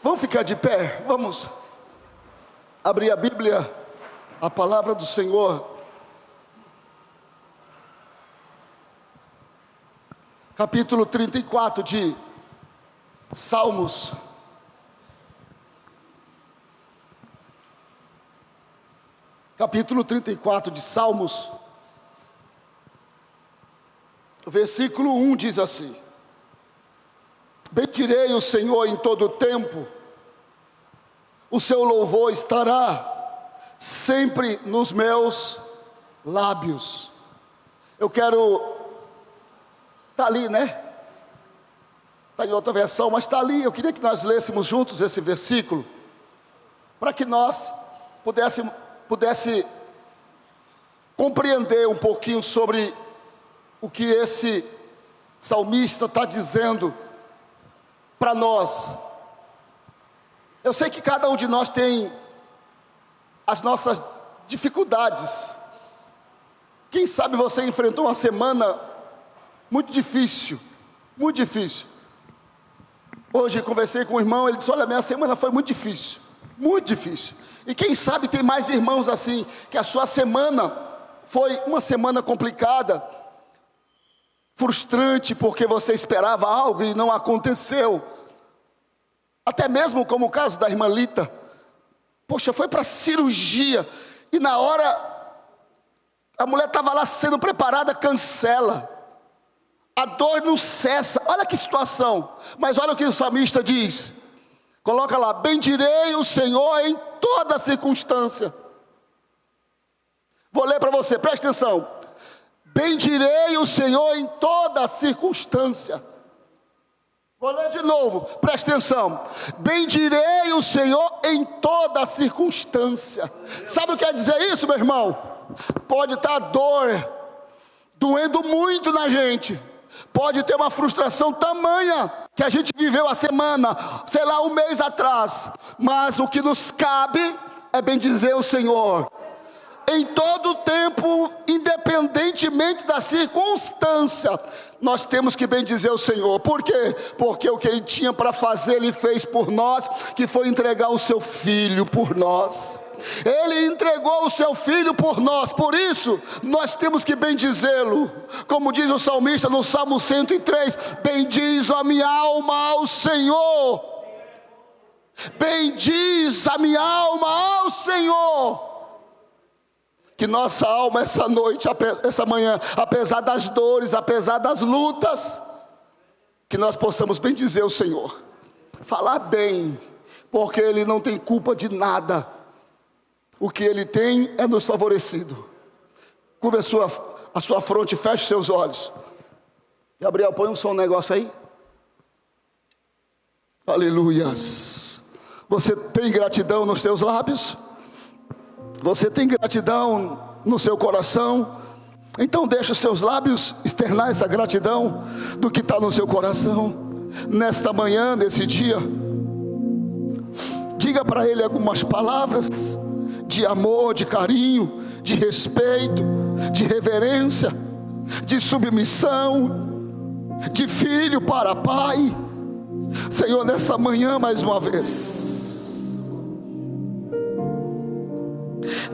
Vamos ficar de pé, vamos abrir a Bíblia, a palavra do Senhor, capítulo 34 de Salmos. Capítulo 34 de Salmos, versículo 1 diz assim: bendirei o Senhor em todo o tempo, o seu louvor estará sempre nos meus lábios. Eu quero, está ali, né? Está em outra versão, mas está ali. Eu queria que nós lêssemos juntos esse versículo, para que nós pudesse compreender um pouquinho sobre o que esse salmista está dizendo para nós. Eu sei que cada um de nós tem as nossas dificuldades. Quem sabe você enfrentou uma semana muito difícil, muito difícil. Hoje conversei com um irmão, ele disse: olha, minha semana foi muito difícil, muito difícil. E quem sabe tem mais irmãos assim, que a sua semana foi uma semana complicada, frustrante, porque você esperava algo e não aconteceu. Até mesmo como o caso da irmã Lita. Poxa, foi para cirurgia, e na hora, a mulher estava lá sendo preparada, cancela. A dor não cessa, olha que situação. Mas olha o que o salmista diz, coloca lá: bendirei o Senhor em toda circunstância. Vou ler para você, preste atenção. Bendirei o Senhor em toda circunstância. Vou ler de novo, preste atenção. Bendirei o Senhor em toda circunstância. Sabe o que quer dizer isso, meu irmão? Pode estar dor doendo muito na gente, pode ter uma frustração tamanha que a gente viveu a semana, sei lá, um mês atrás, mas o que nos cabe é bendizer o Senhor em todo o tempo, independentemente da circunstância. Nós temos que bendizer o Senhor. Por quê? Porque o que Ele tinha para fazer, Ele fez por nós, que foi entregar o seu Filho por nós. Ele entregou o seu Filho por nós, por isso nós temos que bendizê-lo. Como diz o salmista no Salmo 103: bendiz a minha alma ao Senhor. Bendiz a minha alma ao Senhor. Que nossa alma essa noite, essa manhã, apesar das dores, apesar das lutas, que nós possamos bendizer o Senhor, falar bem, porque Ele não tem culpa de nada. O que Ele tem é nos favorecido. Curva a sua fronte, feche seus olhos. Gabriel, põe um som, um negócio aí. Aleluias. Você tem gratidão nos seus lábios? Você tem gratidão no seu coração? Então deixe os seus lábios externar essa gratidão do que está no seu coração. Nesta manhã, nesse dia, diga para Ele algumas palavras de amor, de carinho, de respeito, de reverência, de submissão, de filho para pai. Senhor, nessa manhã mais uma vez,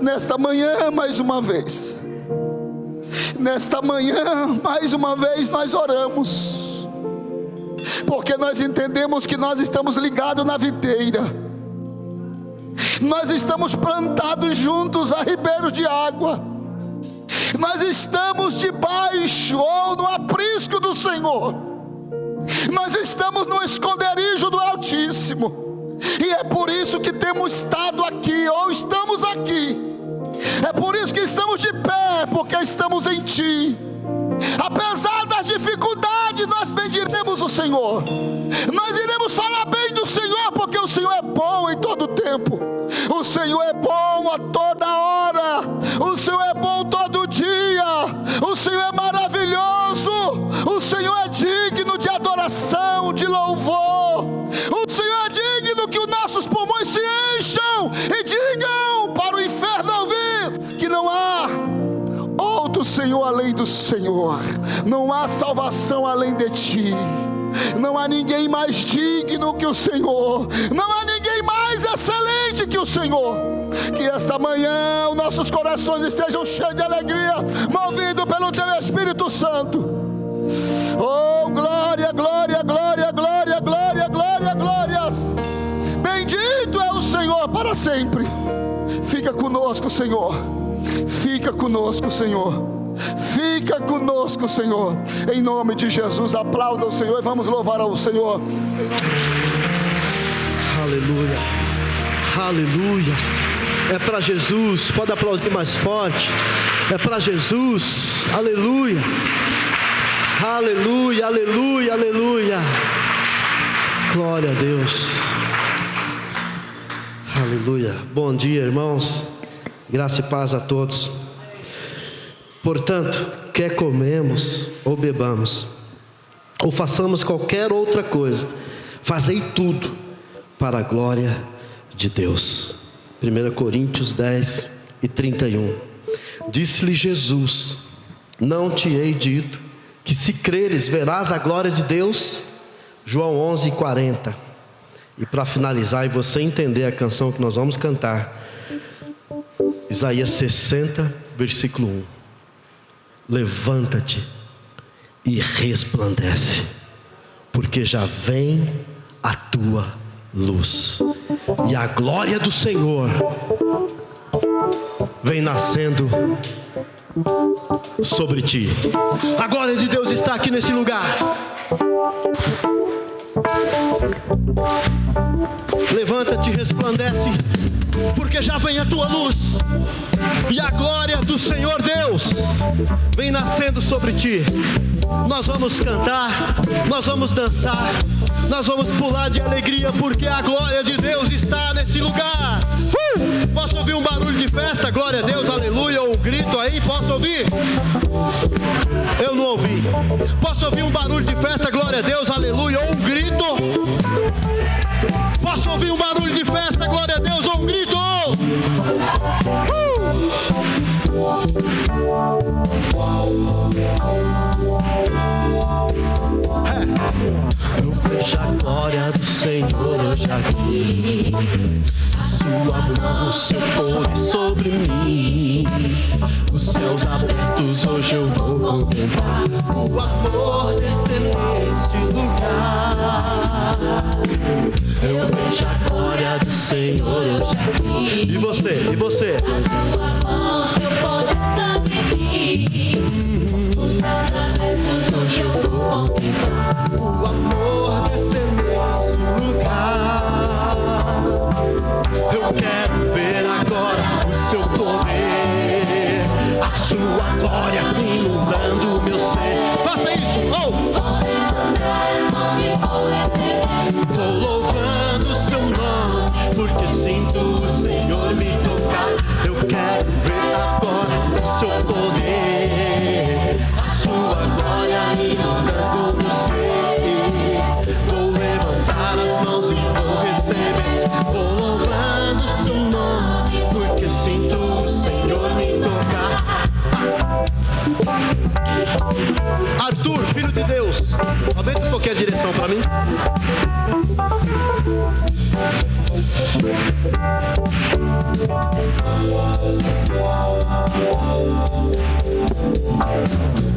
nesta manhã mais uma vez, nesta manhã mais uma vez nós oramos, porque nós entendemos que nós estamos ligados na videira, nós estamos plantados juntos a ribeiros de água, nós estamos debaixo ou no aprisco do Senhor, nós estamos no esconderijo do Altíssimo, e é por isso que temos estado aqui, ou estamos aqui. É por isso que estamos de pé, porque estamos em Ti. Apesar das dificuldades, nós bendiremos o Senhor. Nós iremos falar bem do Senhor, porque o Senhor é bom em todo tempo. O Senhor é bom a toda hora. O Senhor é bom todo dia. O Senhor é maravilhoso. O Senhor é digno de adoração, de louvor. O Senhor é digno que os nossos pulmões se encham e digam para o inferno ouvir que não há outro Senhor além do Senhor, não há salvação além de Ti. Não há ninguém mais digno que o Senhor, não há ninguém mais excelente que o Senhor. Que esta manhã os nossos corações estejam cheios de alegria, movidos pelo Teu Espírito Santo. Oh, glória, glória, glória, glória, glória, glória, glórias. Bendito é o Senhor para sempre. Fica conosco, Senhor. Fica conosco, Senhor. Fica conosco, Senhor. Em nome de Jesus, aplauda o Senhor e vamos louvar ao Senhor. Aleluia. Aleluia. É para Jesus. Pode aplaudir mais forte. É para Jesus. Aleluia. Aleluia, aleluia, aleluia. Glória a Deus. Aleluia. Bom dia, irmãos. Graça e paz a todos. Portanto, quer comemos ou bebamos, ou façamos qualquer outra coisa, fazei tudo para a glória de Deus. 1 Coríntios 10 e 31. Disse-lhe Jesus: não te hei dito que se creres verás a glória de Deus? João 11 e 40. E para finalizar e você entender a canção que nós vamos cantar, Isaías 60 versículo 1. Levanta-te e resplandece, porque já vem a tua luz, e a glória do Senhor vem nascendo sobre ti. A glória de Deus está aqui nesse lugar. Levanta-te e resplandece, porque já vem a tua luz, e a glória do Senhor Deus vem nascendo sobre ti. Nós vamos cantar, nós vamos dançar, nós vamos pular de alegria, porque a glória de Deus está nesse lugar. Posso ouvir um barulho de festa? Glória a Deus, aleluia, ou um grito aí? Posso ouvir? Eu não ouvi. Posso ouvir um barulho de festa? Glória a Deus, aleluia, ou um grito? Posso ouvir um barulho de festa? Glória a Deus, ou um grito? Eu vejo a glória do Senhor hoje aqui, a sua mão, o seu poder sobre mim. Os céus abertos hoje eu vou contemplar o amor descer neste lugar. Eu vejo a glória do Senhor hoje aqui. E você? E você? A sua mão, o seu poder sobre mim. Os céus abertos hoje eu vou contemplar o amor descer neste lugar. Eu quero ver agora o seu poder, a sua glória inundando o meu ser. Faça isso! Vou louvando o seu nome, porque sinto o Senhor me tocar. Eu quero ver agora o seu poder, a sua glória inundando o meu ser. Vou levantar as mãos e vou receber. Vou louvando o seu nome, porque sinto o Senhor me tocar. Arthur, filho de Deus, aumenta um pouquinho a direção para mim.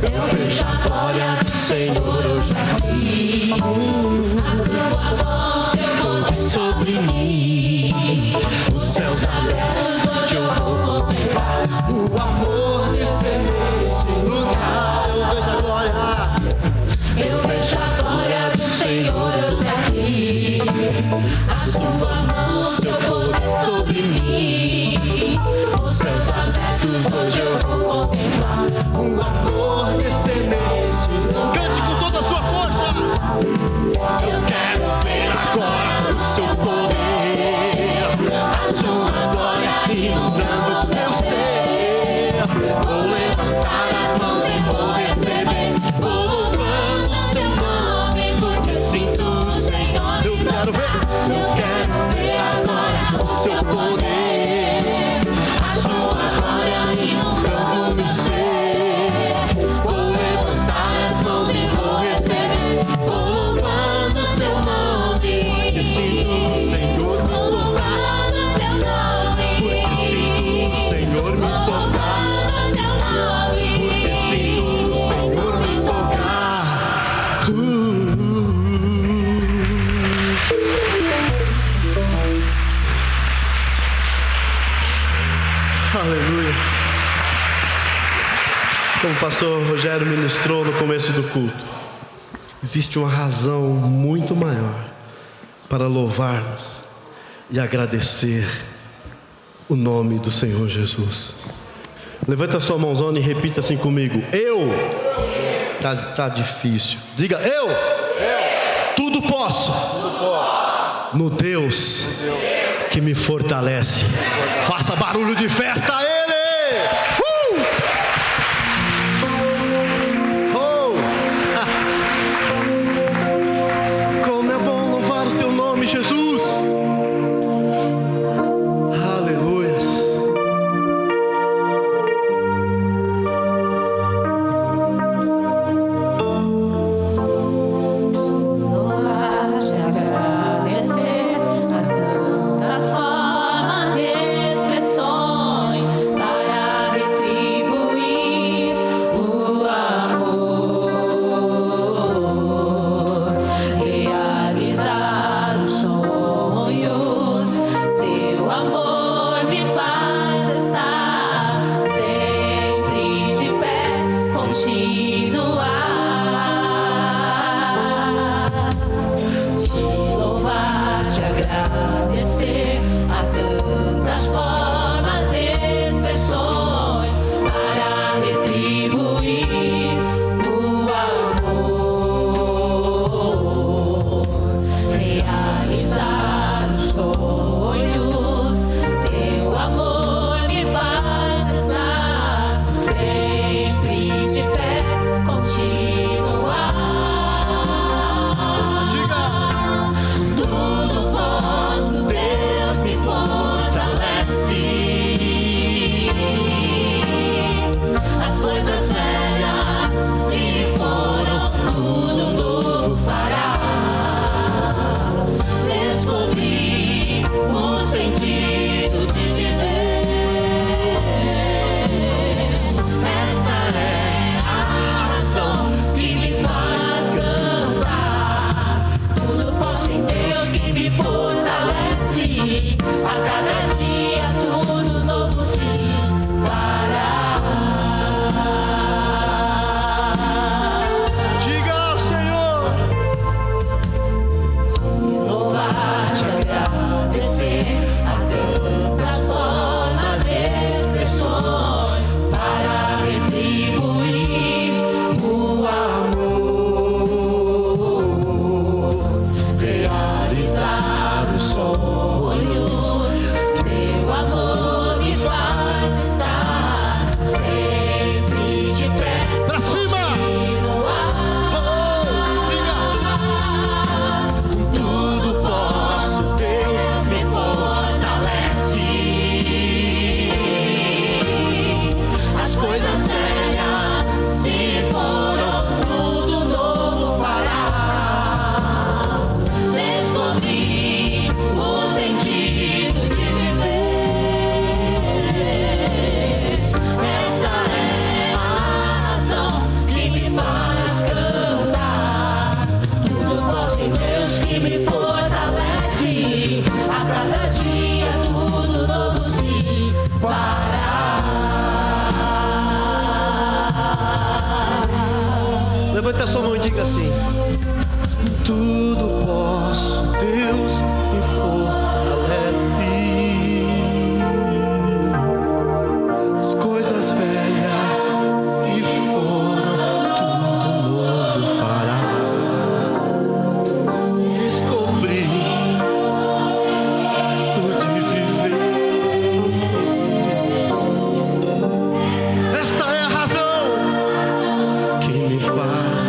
Eu vejo a glória do Senhor hoje aqui, a sua mão, o seu poder sobre mim. Os céus abertos hoje eu vou contemplar o amor descer neste lugar. Eu vejo a glória. Eu vejo a glória do Senhor hoje aqui, a sua mão, o seu poder sobre mim. Os céus abertos hoje eu vou contemplar o amor descer neste lugar. Cante com toda a sua força. Eu quero ver agora o seu poder, a sua glória inundando o meu ser. Vou levantar as mãos e vou receber. Vou louvando o seu nome, porque sinto o Senhor. Eu quero ver agora o seu poder, a sua glória inundando o meu ser. Vou levantar as mãos e vou receber. Vou louvar Como o pastor Rogério ministrou no começo do culto, existe uma razão muito maior para louvarmos e agradecer o nome do Senhor Jesus. Levanta a sua mãozona e repita assim comigo: eu. Tá difícil. Diga: eu. Tudo posso. No Deus que me fortalece. Faça barulho de festa a Ele. Como é bom louvar o teu nome, Jesus. Aleluias. Levanta a sua mão e diga assim: tudo posso, Deus me fortalece. As coisas velhas se foram, tudo novo fará. Descobri tudo de viver. Esta é a razão que me faz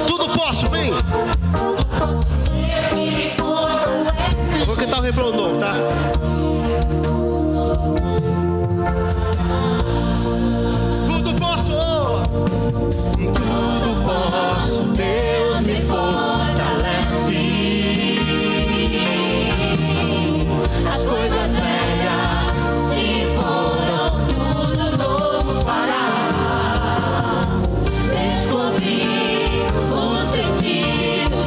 tudo posso, vem. Vou cantar o refrão novo, tá? Tudo posso, tudo posso, Deus me fortalece. As coisas velhas se foram, tudo novo fará. Descobri o sentido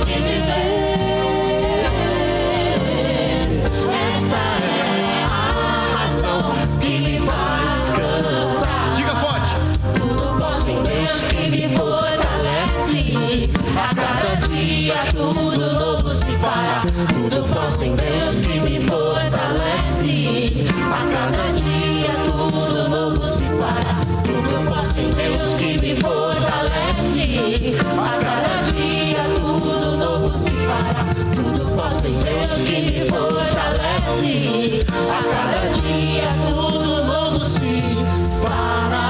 dia tudo novo se fará. Tudo posso em Deus que me fortalece. A cada dia tudo novo se fará. Tudo posso em Deus que me fortalece. A cada dia tudo novo se fará. Tudo posso em Deus que me fortalece. A cada dia tudo novo se fará.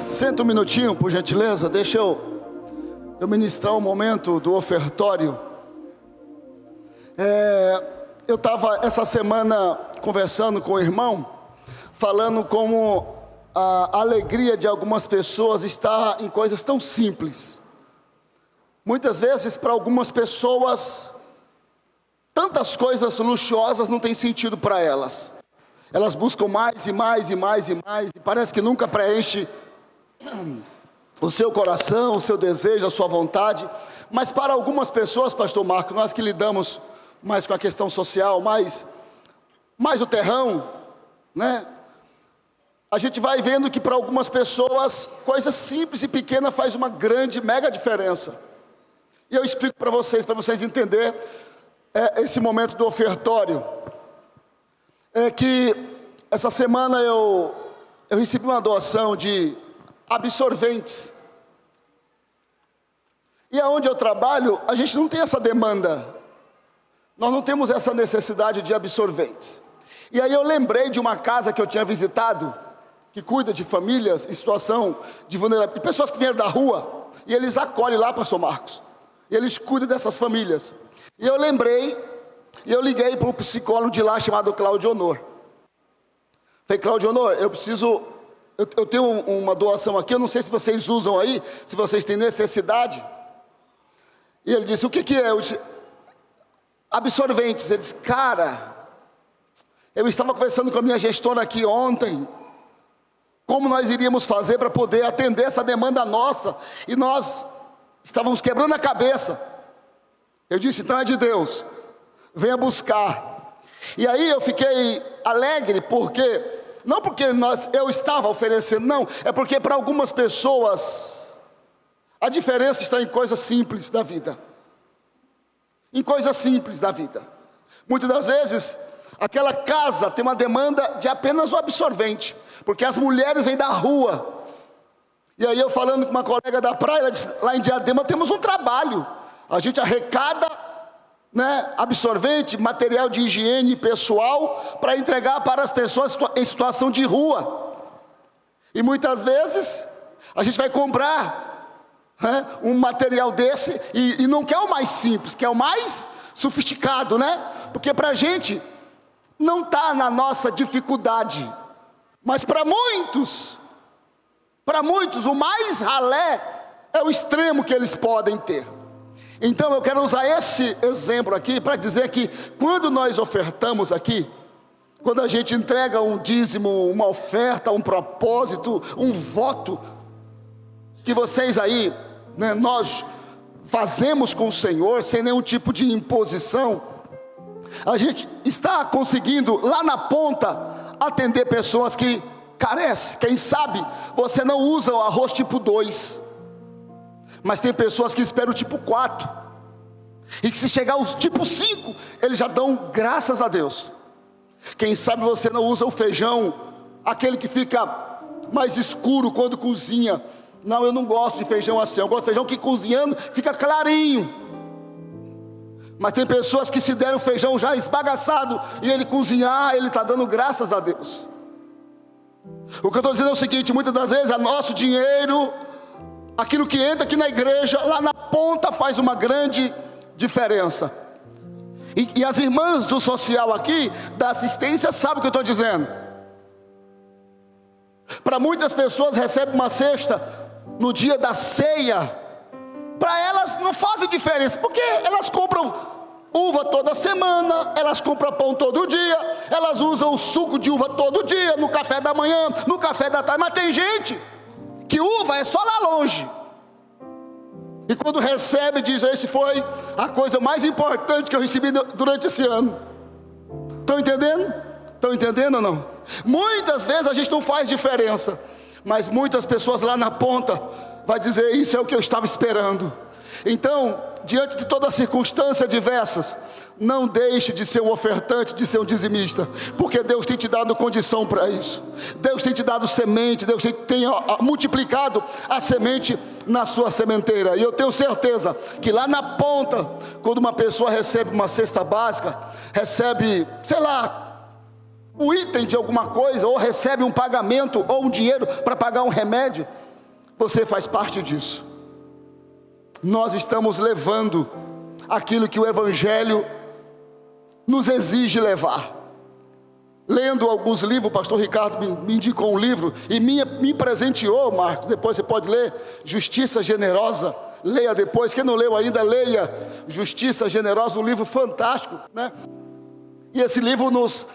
Senta um minutinho, por gentileza, deixa eu ministrar o momento do ofertório. Eu estava essa semana conversando com o irmão, falando como a alegria de algumas pessoas está em coisas tão simples. Muitas vezes para algumas pessoas, tantas coisas luxuosas não tem sentido para elas. Elas buscam mais e mais e mais e mais, e parece que nunca preenche o seu coração, o seu desejo, a sua vontade. Mas para algumas pessoas, pastor Marco, nós que lidamos mais com a questão social, mais o terrão, né? A gente vai vendo que para algumas pessoas, coisas simples e pequenas faz uma grande, mega diferença. E eu explico para vocês entenderem esse momento do ofertório. É que essa semana eu recebi uma doação de absorventes. E aonde eu trabalho, a gente não tem essa demanda. Nós não temos essa necessidade de absorventes. E aí eu lembrei de uma casa que eu tinha visitado, que cuida de famílias em situação de vulnerabilidade, pessoas que vieram da rua, e eles acolhem lá, pastor Marcos, e eles cuidam dessas famílias. E eu lembrei, e eu liguei para um psicólogo de lá chamado Cláudio Honor. Falei, Cláudio Honor, eu tenho uma doação aqui, eu não sei se vocês usam aí, se vocês têm necessidade. E ele disse, o que é? Eu disse, absorventes. Ele disse, cara, eu estava conversando com a minha gestora aqui ontem, como nós iríamos fazer para poder atender essa demanda nossa, e nós estávamos quebrando a cabeça. Eu disse, então é de Deus, venha buscar. E aí eu fiquei alegre, porque não porque eu estava oferecendo, não, é porque para algumas pessoas a diferença está em coisas simples da vida. Em coisas simples da vida. Muitas das vezes, aquela casa tem uma demanda de apenas o absorvente, porque as mulheres vêm da rua. E aí eu falando com uma colega da praia, ela disse, lá em Diadema temos um trabalho, a gente arrecada, né, absorvente, material de higiene pessoal, para entregar para as pessoas em situação de rua. E muitas vezes a gente vai comprar, né, um material desse e não quer o mais simples, quer o mais sofisticado, né? Porque para a gente não está na nossa dificuldade, mas para muitos o mais ralé é o extremo que eles podem ter. Então eu quero usar esse exemplo aqui para dizer que quando nós ofertamos aqui, quando a gente entrega um dízimo, uma oferta, um propósito, um voto, que vocês aí, né, nós fazemos com o Senhor, sem nenhum tipo de imposição, a gente está conseguindo lá na ponta atender pessoas que carecem. Quem sabe você não usa o arroz tipo 2, mas tem pessoas que esperam o tipo 4, e que se chegar ao tipo 5, eles já dão graças a Deus. Quem sabe você não usa o feijão, aquele que fica mais escuro quando cozinha. Não, eu não gosto de feijão assim, eu gosto de feijão que cozinhando fica clarinho. Mas tem pessoas que se deram o feijão já esbagaçado e ele cozinhar, ele está dando graças a Deus. O que eu estou dizendo é o seguinte: muitas das vezes, nosso dinheiro, aquilo que entra aqui na igreja, lá na ponta faz uma grande diferença. E as irmãs do social aqui, da assistência, sabem o que eu estou dizendo. Para muitas pessoas recebem uma cesta no dia da ceia, para elas não faz diferença, porque elas compram uva toda semana, elas compram pão todo dia, elas usam o suco de uva todo dia, no café da manhã, no café da tarde. Mas tem gente que uva é só lá longe, e quando recebe diz: esse foi a coisa mais importante que eu recebi durante esse ano. Estão entendendo? Estão entendendo ou não? Muitas vezes a gente não faz diferença, mas muitas pessoas lá na ponta vai dizer: isso é o que eu estava esperando. Então, diante de todas as circunstâncias diversas, não deixe de ser um ofertante, de ser um dizimista, porque Deus tem te dado condição para isso. Deus tem te dado semente, Deus tem multiplicado a semente na sua sementeira. E eu tenho certeza que lá na ponta, quando uma pessoa recebe uma cesta básica, recebe, sei lá, um item de alguma coisa, ou recebe um pagamento, ou um dinheiro para pagar um remédio, você faz parte disso. Nós estamos levando aquilo que o Evangelho nos exige levar. Lendo alguns livros, o pastor Ricardo me indicou um livro e me presenteou, Marcos, depois você pode ler, Justiça Generosa. Leia depois, quem não leu ainda, leia Justiça Generosa, um livro fantástico, né? E esse livro nos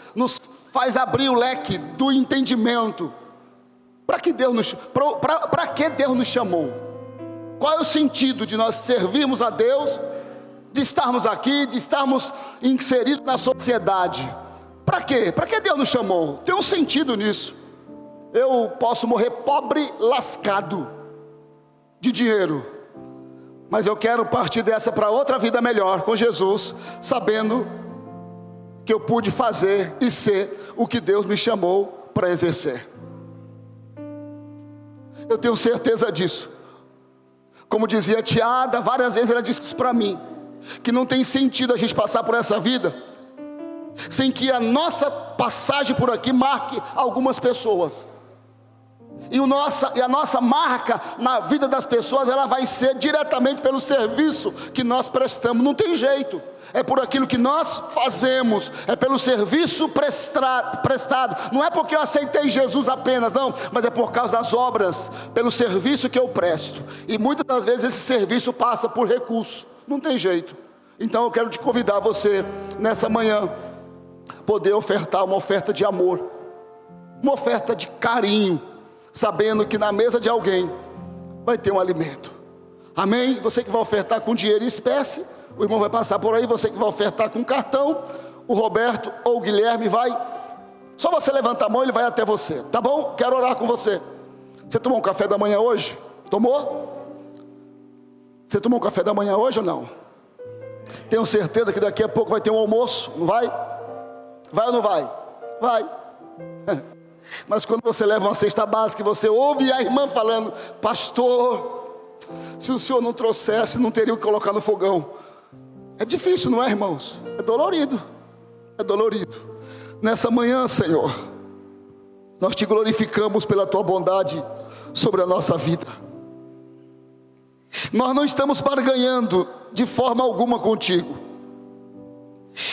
faz abrir o leque do entendimento. Para que Deus nos chamou? Qual é o sentido de nós servirmos a Deus, de estarmos aqui, de estarmos inseridos na sociedade? Para quê? Para que Deus nos chamou? Tem um sentido nisso. Eu posso morrer pobre, lascado de dinheiro, mas eu quero partir dessa para outra vida melhor com Jesus, sabendo que eu pude fazer e ser o que Deus me chamou para exercer. Eu tenho certeza disso. Como dizia a Tiada, várias vezes ela disse isso para mim, que não tem sentido a gente passar por essa vida sem que a nossa passagem por aqui marque algumas pessoas. E a nossa marca na vida das pessoas, ela vai ser diretamente pelo serviço que nós prestamos. Não tem jeito, é por aquilo que nós fazemos, é pelo serviço prestado. Não é porque eu aceitei Jesus apenas, não, mas é por causa das obras, pelo serviço que eu presto. E muitas das vezes esse serviço passa por recurso, não tem jeito. Então eu quero te convidar, você nessa manhã, poder ofertar uma oferta de amor, uma oferta de carinho, sabendo que na mesa de alguém vai ter um alimento. Amém? Você que vai ofertar com dinheiro em espécie, o irmão vai passar por aí. Você que vai ofertar com cartão, o Roberto ou o Guilherme vai. Só você levantar a mão, ele vai até você, tá bom? Quero orar com você. Você tomou um café da manhã hoje? Tomou? Você tomou um café da manhã hoje ou não? Tenho certeza que daqui a pouco vai ter um almoço, não vai? Vai ou não vai? Vai. Mas quando você leva uma cesta básica e você ouve a irmã falando: pastor, se o senhor não trouxesse, não teria o que colocar no fogão. É difícil, não é, irmãos? É dolorido. É dolorido. Nessa manhã, Senhor, nós te glorificamos pela tua bondade sobre a nossa vida. Nós não estamos barganhando de forma alguma contigo.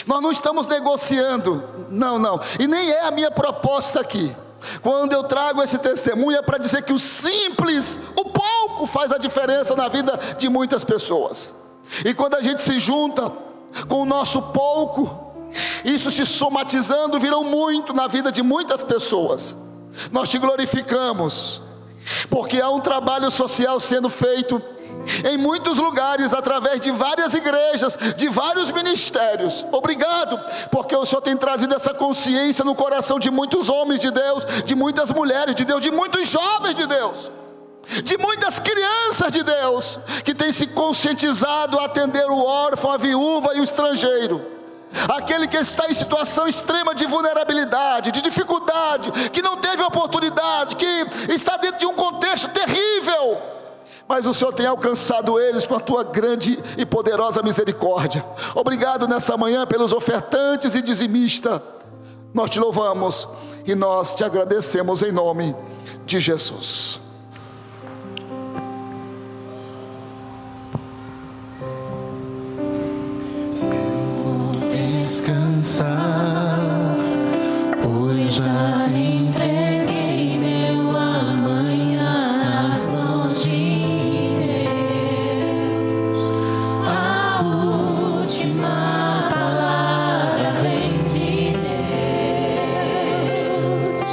Nós não estamos negociando, não. E nem é a minha proposta aqui. Quando eu trago esse testemunho é para dizer que o simples, o pouco faz a diferença na vida de muitas pessoas. E quando a gente se junta com o nosso pouco, isso se somatizando vira um muito na vida de muitas pessoas. Nós te glorificamos, porque há um trabalho social sendo feito em muitos lugares, através de várias igrejas, de vários ministérios. Obrigado, porque o Senhor tem trazido essa consciência no coração de muitos homens de Deus, de muitas mulheres de Deus, de muitos jovens de Deus, de muitas crianças de Deus, que têm se conscientizado a atender o órfão, a viúva e o estrangeiro, aquele que está em situação extrema de vulnerabilidade, de dificuldade, que não teve oportunidade, que está dentro de um contexto terrível, mas o Senhor tem alcançado eles com a tua grande e poderosa misericórdia. Obrigado nessa manhã pelos ofertantes e dizimistas. Nós te louvamos e nós te agradecemos em nome de Jesus. Descansar, pois já entreguei meu amanhã nas mãos de Deus. A última palavra vem de Deus.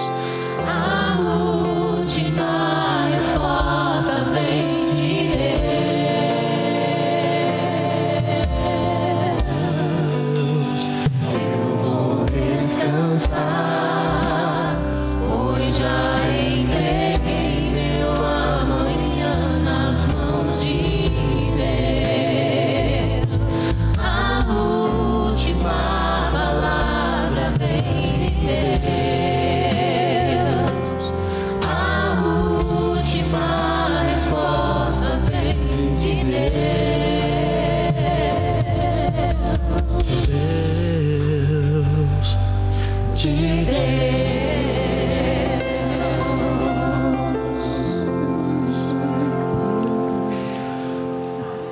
A última resposta vem de descansar, pois já entreguei meu amanhã nas mãos de Deus. A última palavra vem de Deus. A última resposta vem de Deus. De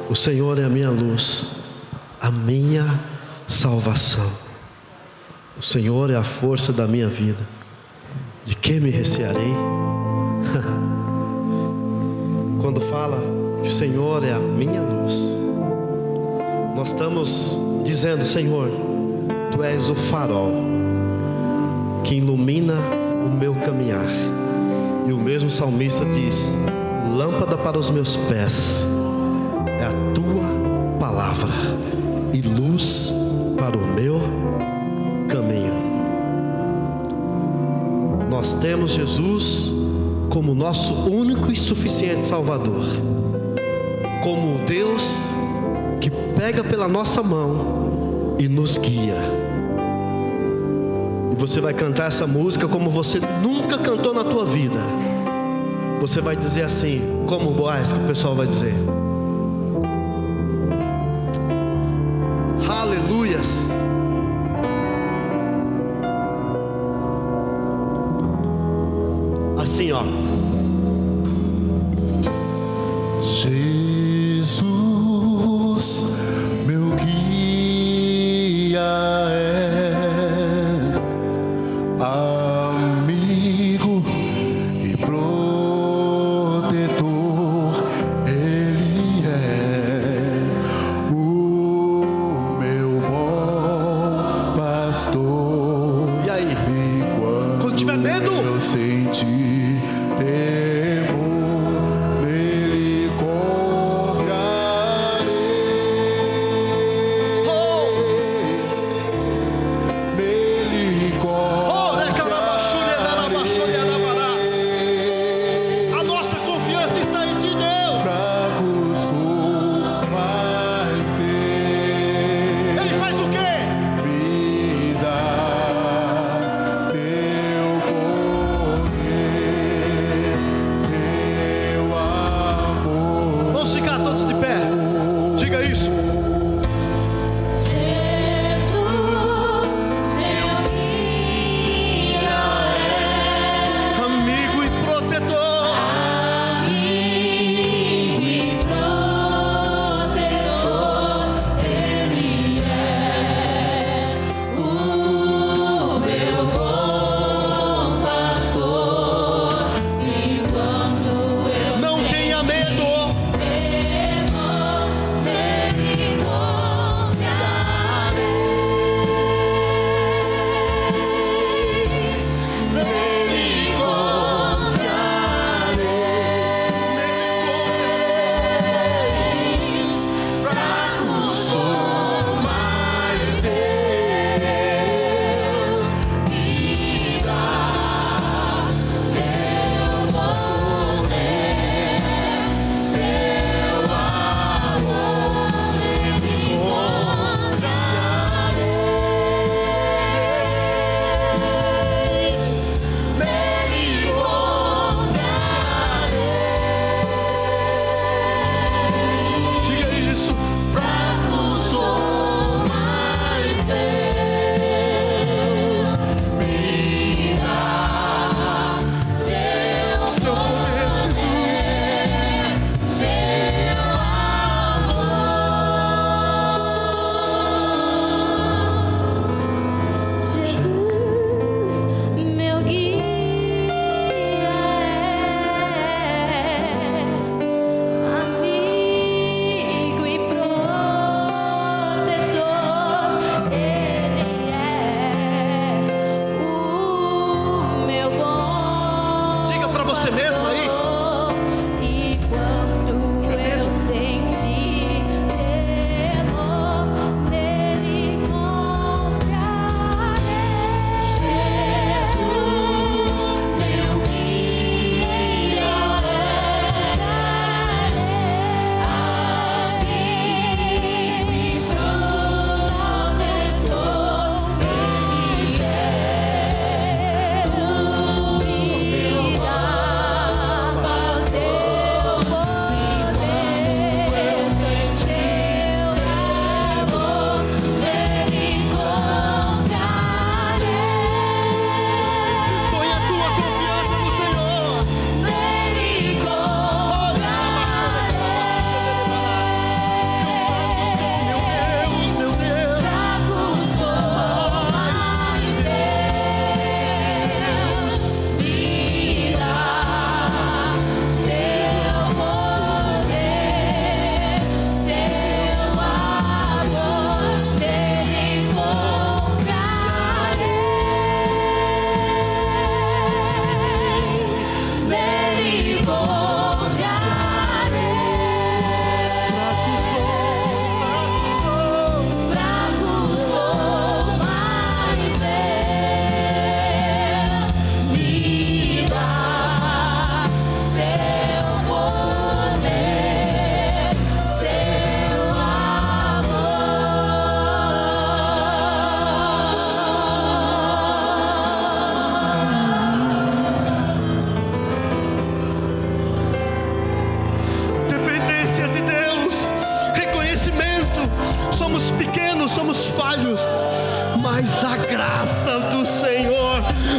O Senhor é a minha luz, a minha salvação. O Senhor é a força da minha vida. De que me recearei? Quando fala que o Senhor é a minha luz, nós estamos dizendo: Senhor, Tu és o farol que ilumina o meu caminhar. E o mesmo salmista diz: lâmpada para os meus pés é a tua palavra e luz para o meu caminho. Nós temos Jesus como nosso único e suficiente Salvador, como o Deus que pega pela nossa mão e nos guia. E você vai cantar essa música como você nunca cantou na tua vida. Você vai dizer assim, como o Boaz, que o pessoal vai dizer: aleluias. Assim, ó. Jesus, meu guia é, amigo e protetor, Ele é o meu bom pastor. E aí? E Quando tiver medo, eu senti temor, nele confiarei. Nele confiarei. a nossa confiança está em Ti, Deus. Fraco sou, mas Deus Ele faz o quê? me dá teu poder.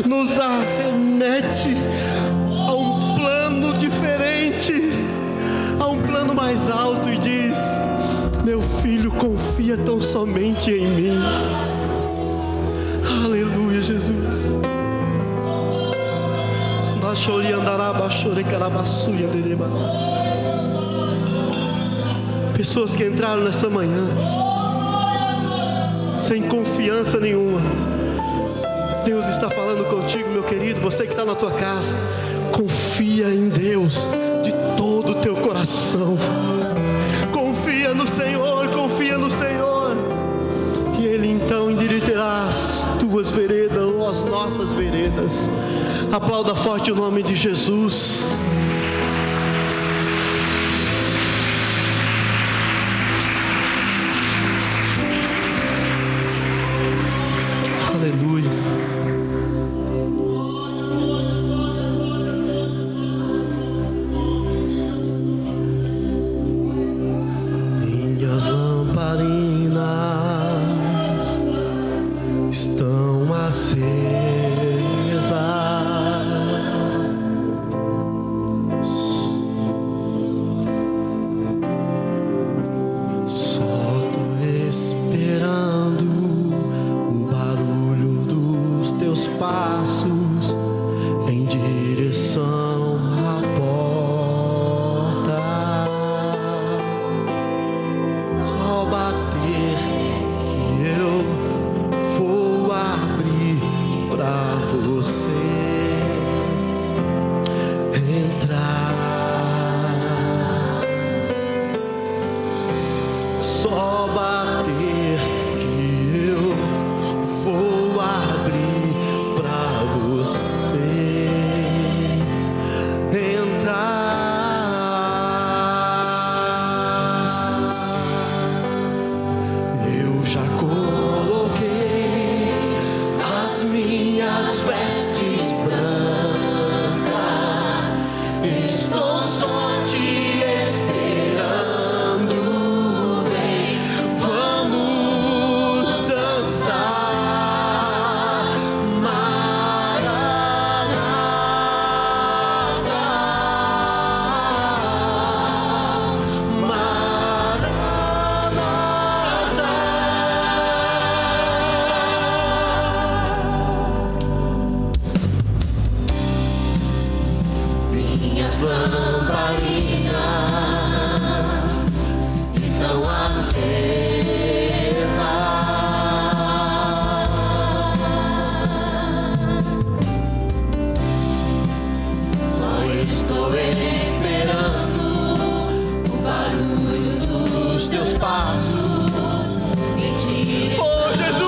nos arremete a um plano diferente, a um plano mais alto, e diz: meu filho, confia tão somente em mim. Aleluia, Jesus. Pessoas que entraram nessa manhã sem confiança nenhuma. Deus está falando contigo, meu querido. Você que está na tua casa, confia em Deus de todo o teu coração. Confia no Senhor, confia no Senhor, que Ele então endireitará as tuas veredas ou as nossas veredas. Aplauda forte o nome de Jesus. Aleluia. Minhas lamparinas estão acesas, só tô esperando o barulho dos teus passos em direção à porta. Só bater que eu vou abrir pra você entrar. Só bater que eu vou abrir pra você entrar. Eu já coloquei as minhas vestes brancas, estou só te esperando. Vem, vamos dançar. Maranata, minhas lamparinas estão acesas, só estou esperando o barulho dos teus passos em direção. Oh, Jesus!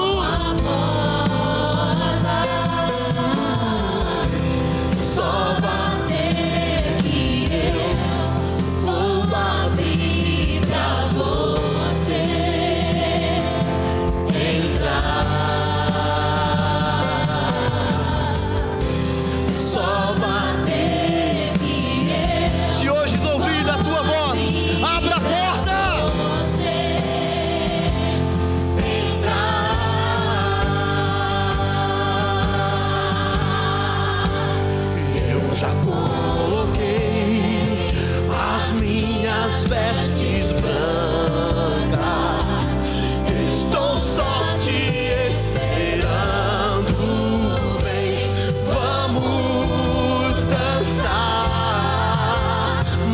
Só bater que eu vou abrir pra você entrar. Só bater que eu. Se hoje ouvir a tua voz, abra a porta. Você entrar. Eu já coloquei as minhas vestes brancas, estou só te esperando. Vem, vamos dançar.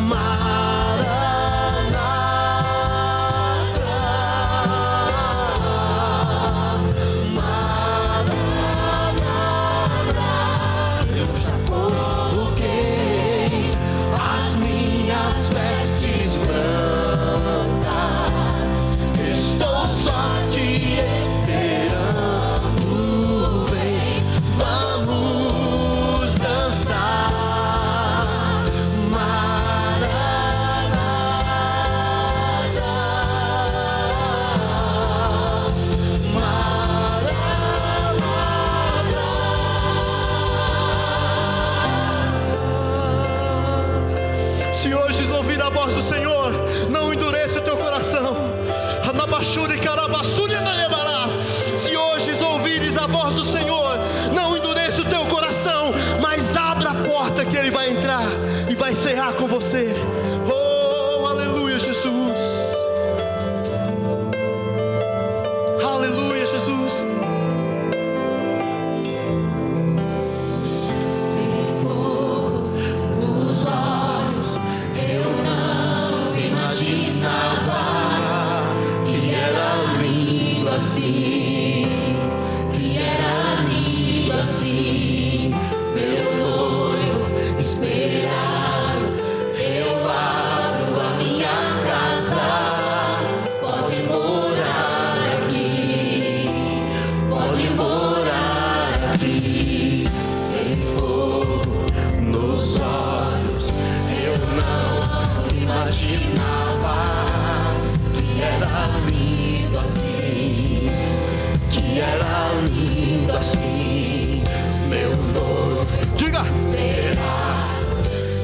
Maranata, Maranata. Eu já coloquei as minhas vestes brancas, estou só te esperando. Vem, vamos dançar. Maranata, Maranata. Se hoje ouvir a voz do Senhor, não endureça o teu coração. Se hoje ouvires a voz do Senhor, não endureça o teu coração. e vai cear com você. Oh, aleluia, Jesus. Aleluia, Jesus. Tem fogo nos olhos, eu não imaginava que era lindo assim, que era lindo assim, meu noivo esperado. Eu abro a minha casa, pode morar aqui, pode morar aqui. Tem fogo nos olhos, eu não imaginava que era lindo assim, que era lindo assim, meu noivo. Diga!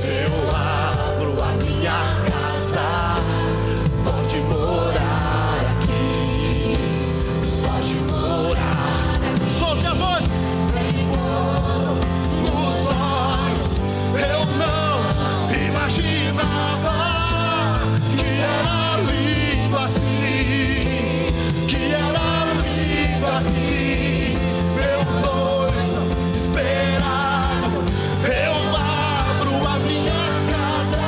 Eu abro a minha casa, pode morar aqui, pode morar aqui. Solte a voz! Nos olhos, Eu não imaginava que era lindo assim, que era lindo assim, meu noivo esperado. Eu abro a minha casa,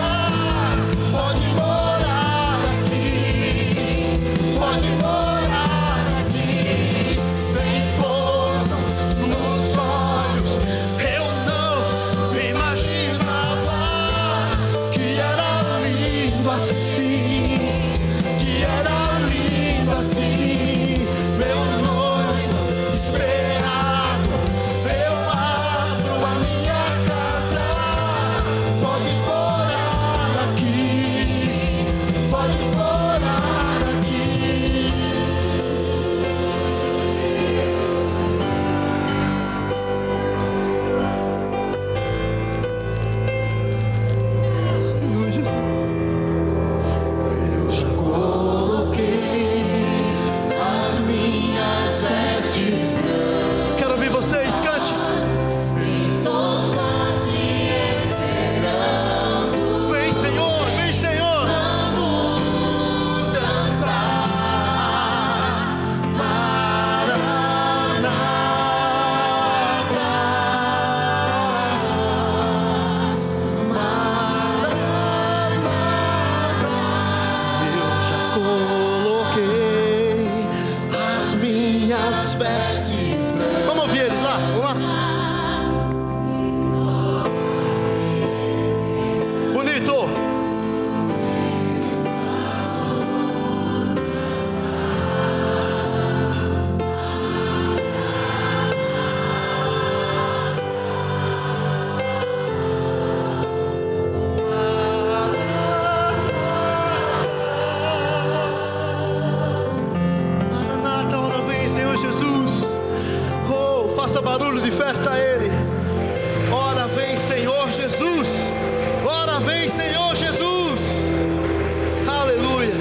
pode morar aqui, pode morar aqui. Tem fogo nos olhos, eu não imaginava que era lindo assim, que era lindo assim, meu noivo esperado. Eu abro a minha casa, pode morar aqui, pode morar aqui. Aleluia, Jesus. Eu já coloquei as minhas vestes brancas, Quero ouvir vocês, cante. estou só te esperando. Vem, Senhor, vem, Senhor. Vamos dançar, Eu já coloquei as minhas vestes brancas. Vamos ouvir eles lá, vamos lá. Bonito. Maranata, ora vem, Senhor Jesus. Oh, faça barulho de festa a Ele. Ora vem, Senhor Jesus. Ora vem, Senhor Jesus. Aleluia.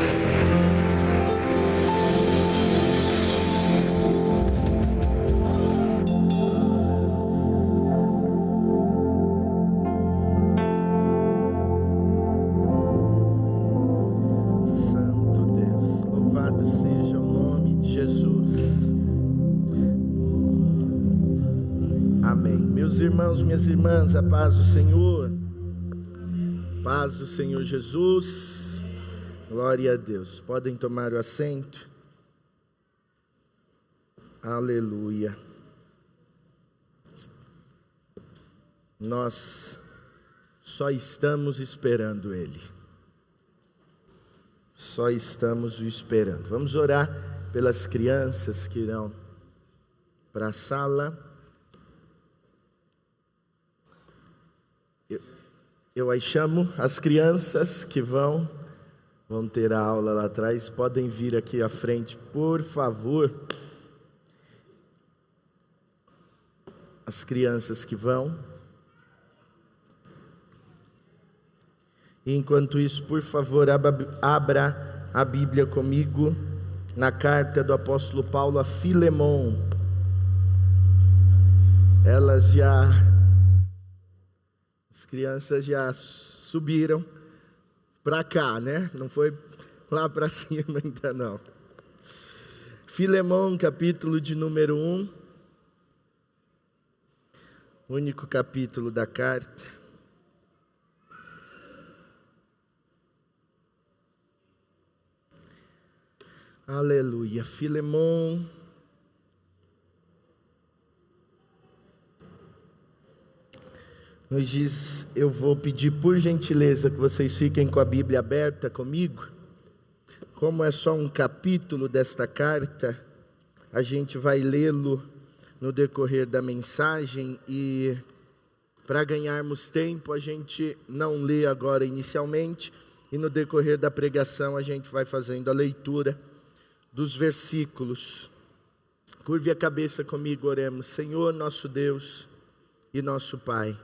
Santo Deus, louvado seja o nome de Jesus. Amém. Meus irmãos, minhas irmãs, a paz do Senhor. Paz do Senhor Jesus. Glória a Deus. Podem tomar o assento. Aleluia. Nós só estamos esperando Ele. Só estamos o esperando. Vamos orar pelas crianças que irão para a sala. Eu aí chamo as crianças que vão ter a aula lá atrás. Podem vir aqui à frente, por favor. As crianças que vão. Enquanto isso, por favor, abra a Bíblia comigo na carta do apóstolo Paulo a Filemon. Elas As crianças já subiram para cá, né? Não foi lá para cima ainda não. Filemão, capítulo de número 1. Único capítulo da carta. Aleluia. Filemão. Nos diz, eu vou pedir por gentileza que vocês fiquem com a Bíblia aberta comigo. Como é só um capítulo desta carta, a gente vai lê-lo no decorrer da mensagem e para ganharmos tempo a gente não lê agora inicialmente e no decorrer da pregação a gente vai fazendo a leitura dos versículos. Curve a cabeça comigo, oremos. Senhor nosso Deus e nosso Pai,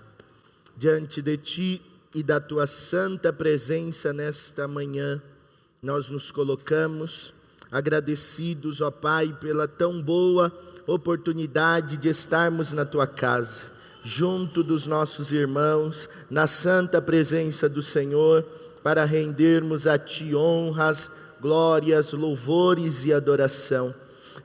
diante de Ti e da Tua santa presença nesta manhã, nós nos colocamos agradecidos, ó Pai, pela tão boa oportunidade de estarmos na Tua casa, junto dos nossos irmãos, na santa presença do Senhor, para rendermos a Ti honras, glórias, louvores e adoração.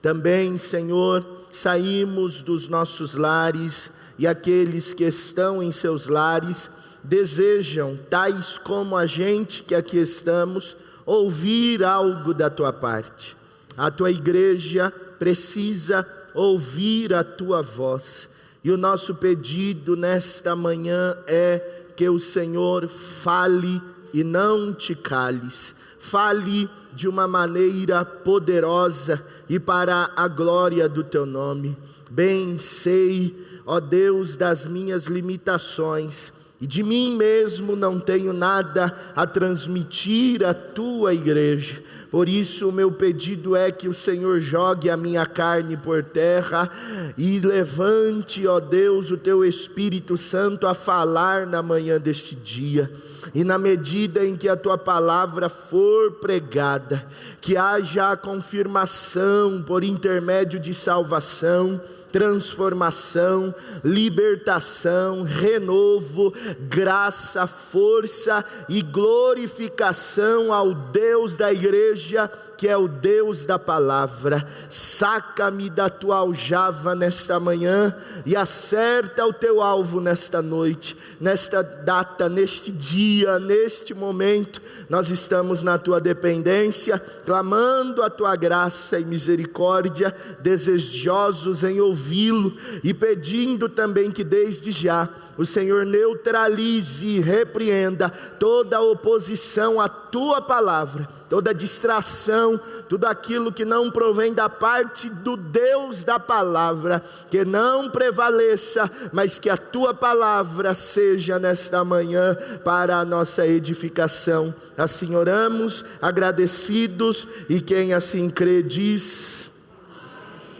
Também, Senhor, saímos dos nossos lares e aqueles que estão em seus lares desejam, tais como a gente que aqui estamos, ouvir algo da Tua parte. A Tua igreja precisa ouvir a Tua voz. E o nosso pedido nesta manhã é que o Senhor fale e não te cales. Fale de uma maneira poderosa e para a glória do Teu nome. Bem sei, ó Deus, das minhas limitações, e de mim mesmo não tenho nada a transmitir à Tua igreja. Por isso o meu pedido é que o Senhor jogue a minha carne por terra e levante, ó Deus, o Teu Espírito Santo a falar na manhã deste dia. E na medida em que a Tua palavra for pregada, que haja a confirmação por intermédio de salvação, transformação, libertação, renovo, graça, força e glorificação ao Deus da igreja, que é o Deus da palavra. Saca-me da Tua aljava nesta manhã e acerta o Teu alvo nesta noite, nesta data, neste dia, neste momento. Nós estamos na Tua dependência, clamando a Tua graça e misericórdia, desejosos em ouvi-lo e pedindo também que desde já o Senhor neutralize e repreenda toda oposição à Tua palavra, toda distração, tudo aquilo que não provém da parte do Deus da palavra, que não prevaleça, mas que a Tua palavra seja nesta manhã para a nossa edificação. Assim oramos, agradecidos, e quem assim crê diz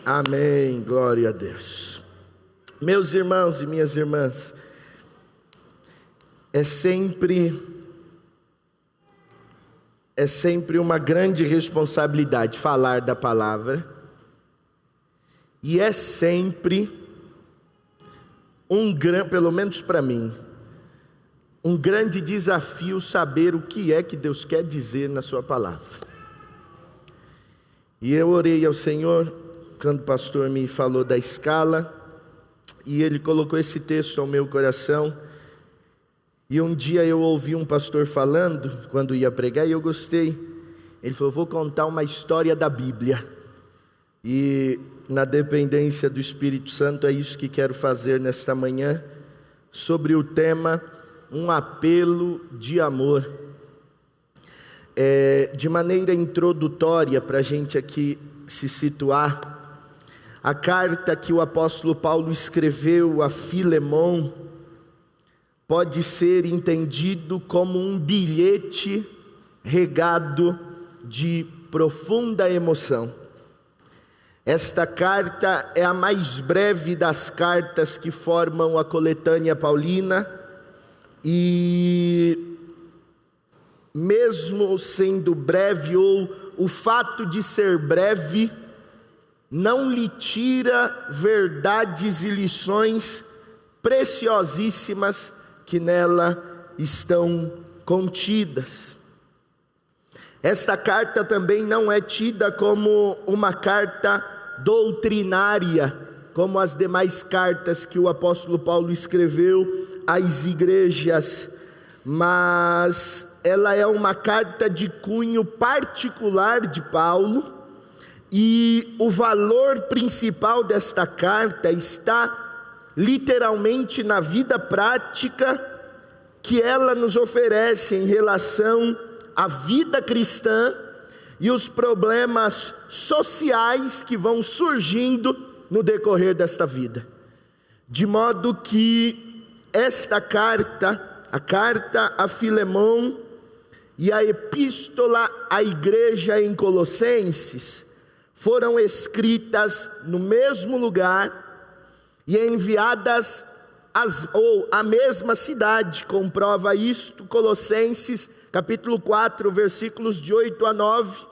amém. Glória a Deus. Meus irmãos e minhas irmãs, é sempre uma grande responsabilidade falar da palavra, e é sempre pelo menos para mim, um grande desafio saber o que é que Deus quer dizer na Sua palavra. E eu orei ao Senhor quando o pastor me falou da escala, e ele colocou esse texto ao meu coração. E um dia eu ouvi um pastor falando, quando ia pregar, e eu gostei. Ele falou: vou contar uma história da Bíblia. E na dependência do Espírito Santo é isso que quero fazer nesta manhã, sobre o tema, um apelo de amor. De maneira introdutória, para a gente aqui se situar, a carta que o apóstolo Paulo escreveu a Filemão pode ser entendido como um bilhete regado de profunda emoção. Esta carta é a mais breve das cartas que formam a coletânea paulina, e mesmo sendo breve, ou o fato de ser breve, não lhe tira verdades e lições preciosíssimas que nela estão contidas. Esta carta também não é tida como uma carta doutrinária, como as demais cartas que o apóstolo Paulo escreveu às igrejas, mas ela é uma carta de cunho particular de Paulo, e o valor principal desta carta está literalmente na vida prática que ela nos oferece em relação à vida cristã e os problemas sociais que vão surgindo no decorrer desta vida. De modo que esta carta, a carta a Filemão e a epístola à igreja em Colossenses, foram escritas no mesmo lugar e enviadas à mesma cidade. Comprova isto Colossenses capítulo 4, versículos de 8 a 9,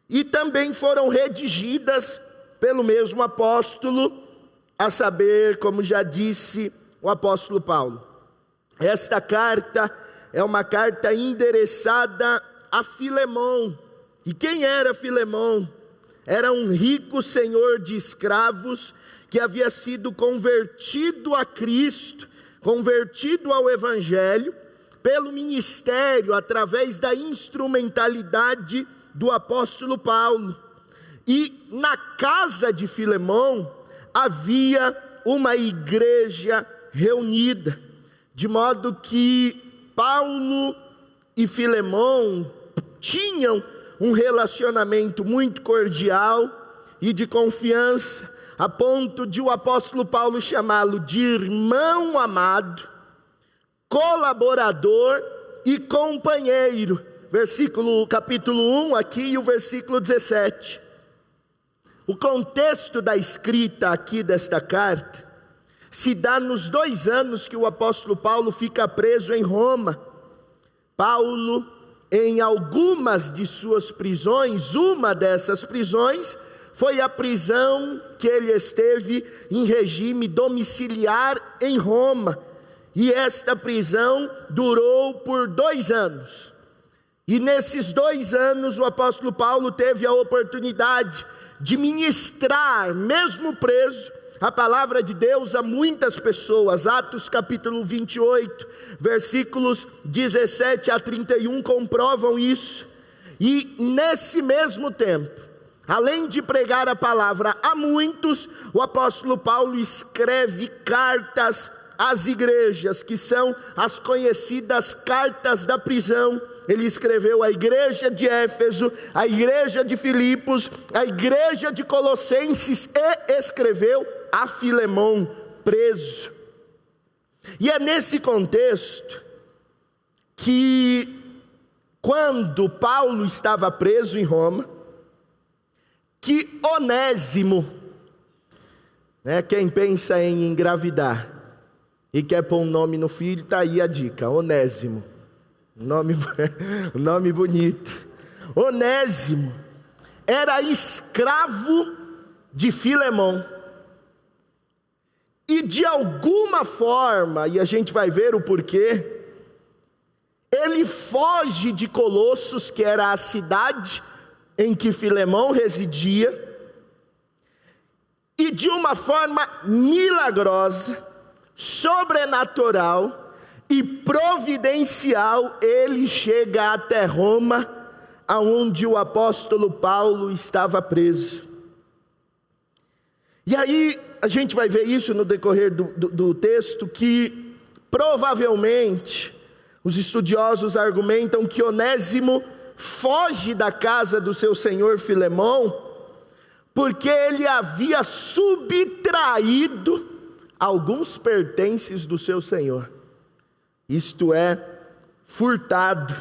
e também foram redigidas pelo mesmo apóstolo, a saber, como já disse o apóstolo Paulo. Esta carta é uma carta endereçada a Filemão. E quem era Filemão? Era um rico senhor de escravos que havia sido convertido a Cristo, convertido ao Evangelho, pelo ministério, através da instrumentalidade do apóstolo Paulo. E na casa de Filemão havia uma igreja reunida, de modo que Paulo e Filemão tinham um relacionamento muito cordial e de confiança, a ponto de o apóstolo Paulo chamá-lo de irmão amado, colaborador e companheiro. Capítulo 1 aqui e o versículo 17. O contexto da escrita aqui desta carta se dá nos 2 anos que o apóstolo Paulo fica preso em Roma. Paulo, em algumas de suas prisões, uma dessas prisões foi a prisão que ele esteve em regime domiciliar em Roma, e esta prisão durou por 2 anos, e nesses 2 anos o apóstolo Paulo teve a oportunidade de ministrar, mesmo preso, a palavra de Deus a muitas pessoas. Atos capítulo 28, versículos 17 a 31 comprovam isso. E nesse mesmo tempo, além de pregar a palavra a muitos, o apóstolo Paulo escreve cartas às igrejas, que são as conhecidas cartas da prisão. Ele escreveu à igreja de Éfeso, à igreja de Filipos, à igreja de Colossenses, e escreveu a Filemão, preso. E é nesse contexto que, quando Paulo estava preso em Roma, que Onésimo, quem pensa em engravidar e quer pôr um nome no filho, está aí a dica, Onésimo, nome bonito. Onésimo era escravo de Filemão, e de alguma forma, e a gente vai ver o porquê, ele foge de Colossos, que era a cidade em que Filemão residia, e de uma forma milagrosa, sobrenatural e providencial, ele chega até Roma, aonde o apóstolo Paulo estava preso. E aí a gente vai ver isso no decorrer do texto, que provavelmente os estudiosos argumentam que Onésimo foge da casa do seu senhor Filemão, porque ele havia subtraído alguns pertences do seu senhor, isto é, furtado.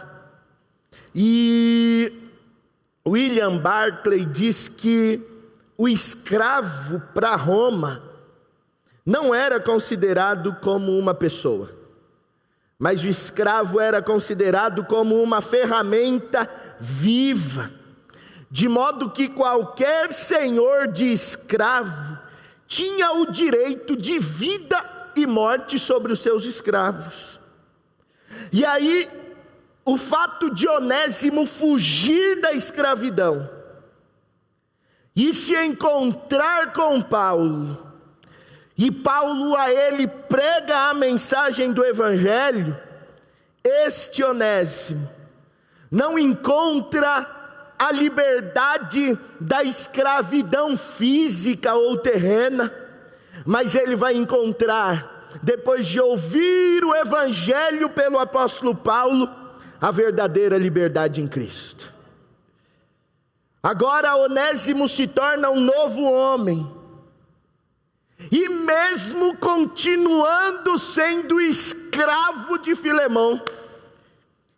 E William Barclay diz que o escravo para Roma não era considerado como uma pessoa, mas o escravo era considerado como uma ferramenta viva, de modo que qualquer senhor de escravo tinha o direito de vida e morte sobre os seus escravos. E aí, o fato de Onésimo fugir da escravidão e se encontrar com Paulo, e Paulo a ele prega a mensagem do Evangelho, este Onésimo não encontra a liberdade da escravidão física ou terrena, mas ele vai encontrar, depois de ouvir o Evangelho pelo apóstolo Paulo, a verdadeira liberdade em Cristo. Agora Onésimo se torna um novo homem, e mesmo continuando sendo escravo de Filemão,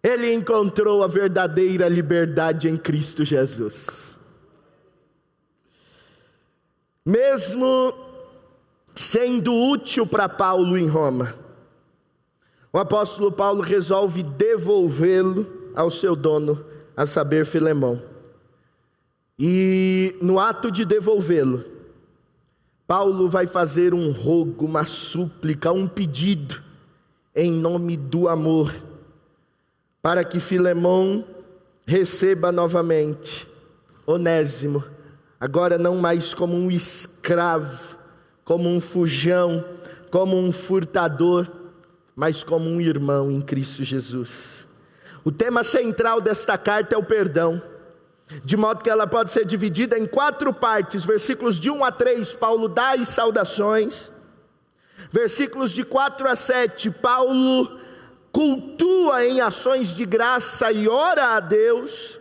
ele encontrou a verdadeira liberdade em Cristo Jesus. Mesmo sendo útil para Paulo em Roma, o apóstolo Paulo resolve devolvê-lo ao seu dono, a saber, Filemão. E no ato de devolvê-lo, Paulo vai fazer um rogo, uma súplica, um pedido, em nome do amor, para que Filemão receba novamente Onésimo, agora não mais como um escravo, como um fujão, como um furtador, mas como um irmão em Cristo Jesus. O tema central desta carta é o perdão, de modo que ela pode ser dividida em 4 partes. Versículos de 1 a 3, Paulo dá as saudações. Versículos de 4 a 7, Paulo cultua em ações de graça e ora a Deus.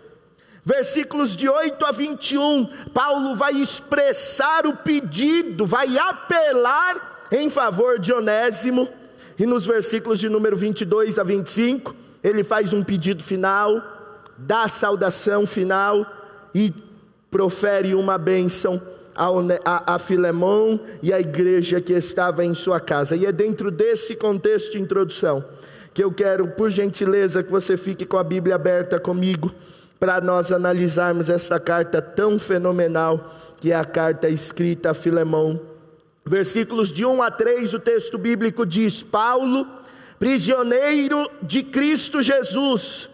Versículos de 8 a 21, Paulo vai expressar o pedido, vai apelar em favor de Onésimo. E nos versículos de número 22 a 25, ele faz um pedido final, dá a saudação final e profere uma bênção a Filemão e a igreja que estava em sua casa. E é dentro desse contexto de introdução que eu quero, por gentileza, que você fique com a Bíblia aberta comigo, para nós analisarmos essa carta tão fenomenal, que é a carta escrita a Filemão. Versículos de 1 a 3, o texto bíblico diz: Paulo, prisioneiro de Cristo Jesus,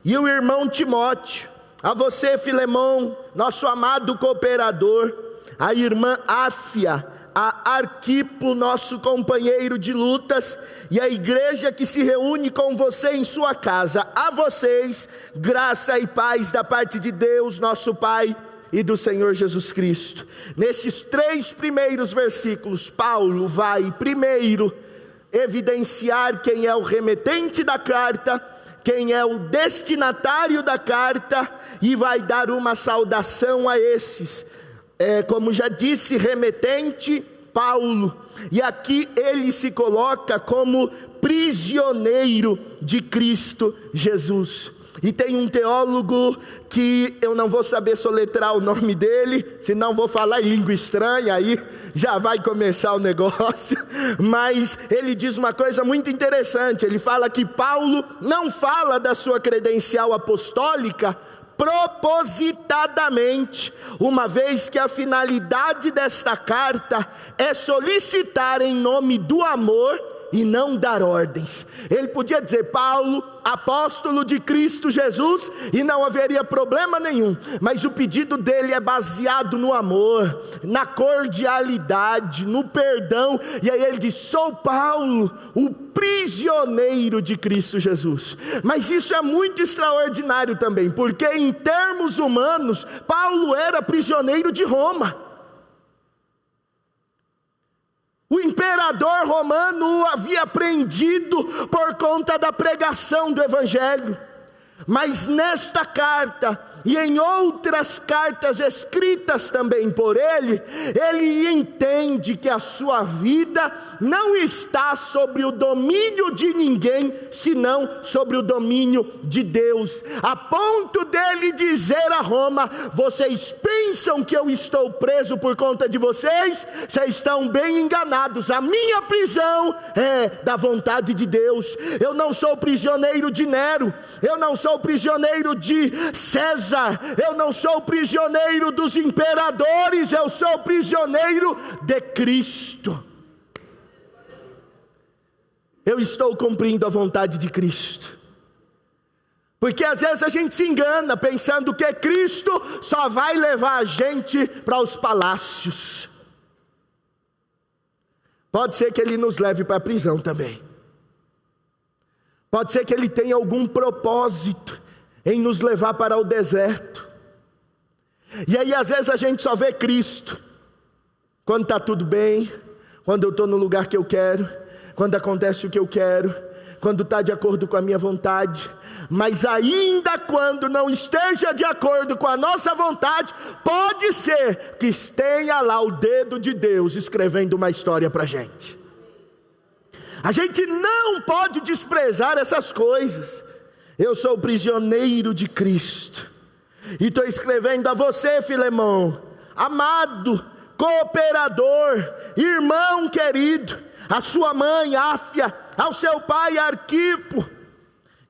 e o irmão Timóteo, a você, Filemão, nosso amado cooperador, a irmã Áfia, a Arquipo, nosso companheiro de lutas, e a igreja que se reúne com você em sua casa, a vocês, graça e paz da parte de Deus, nosso Pai, e do Senhor Jesus Cristo. Nesses 3 primeiros versículos, Paulo vai primeiro evidenciar quem é o remetente da carta, quem é o destinatário da carta, e vai dar uma saudação a esses. Como já disse, remetente, Paulo, e aqui ele se coloca como prisioneiro de Cristo Jesus. E tem um teólogo que eu não vou saber soletrar o nome dele, senão vou falar em língua estranha, aí já vai começar o negócio. Mas ele diz uma coisa muito interessante. Ele fala que Paulo não fala da sua credencial apostólica propositadamente, uma vez que a finalidade desta carta é solicitar em nome do amor e não dar ordens. Ele podia dizer Paulo, apóstolo de Cristo Jesus, e não haveria problema nenhum, mas o pedido dele é baseado no amor, na cordialidade, no perdão. E aí ele diz: sou Paulo, o prisioneiro de Cristo Jesus. Mas isso é muito extraordinário também, porque em termos humanos, Paulo era prisioneiro de Roma. O imperador romano o havia prendido por conta da pregação do Evangelho. Mas nesta carta e em outras cartas escritas também por ele, ele entende que a sua vida não está sobre o domínio de ninguém, senão sobre o domínio de Deus, a ponto dele dizer a Roma: vocês pensam que eu estou preso por conta de vocês? Vocês estão bem enganados, a minha prisão é da vontade de Deus. Eu não sou prisioneiro de Nero, eu não sou prisioneiro de César, eu não sou prisioneiro dos imperadores, eu sou prisioneiro de Cristo. eu estou cumprindo a vontade de Cristo? Porque às vezes a gente se engana pensando que Cristo só vai levar a gente para os palácios. Pode ser que Ele nos leve para a prisão também. Pode ser que Ele tenha algum propósito em nos levar para o deserto. E aí às vezes a gente só vê Cristo quando está tudo bem, quando eu estou no lugar que eu quero, quando acontece o que eu quero, quando está de acordo com a minha vontade. Mas ainda quando não esteja de acordo com a nossa vontade, pode ser que tenha lá o dedo de Deus escrevendo uma história para a gente. A gente não pode desprezar essas coisas. Eu sou prisioneiro de Cristo, e estou escrevendo a você, Filemão, amado, cooperador, irmão querido, a sua mãe, Áfia, ao seu pai, Arquipo,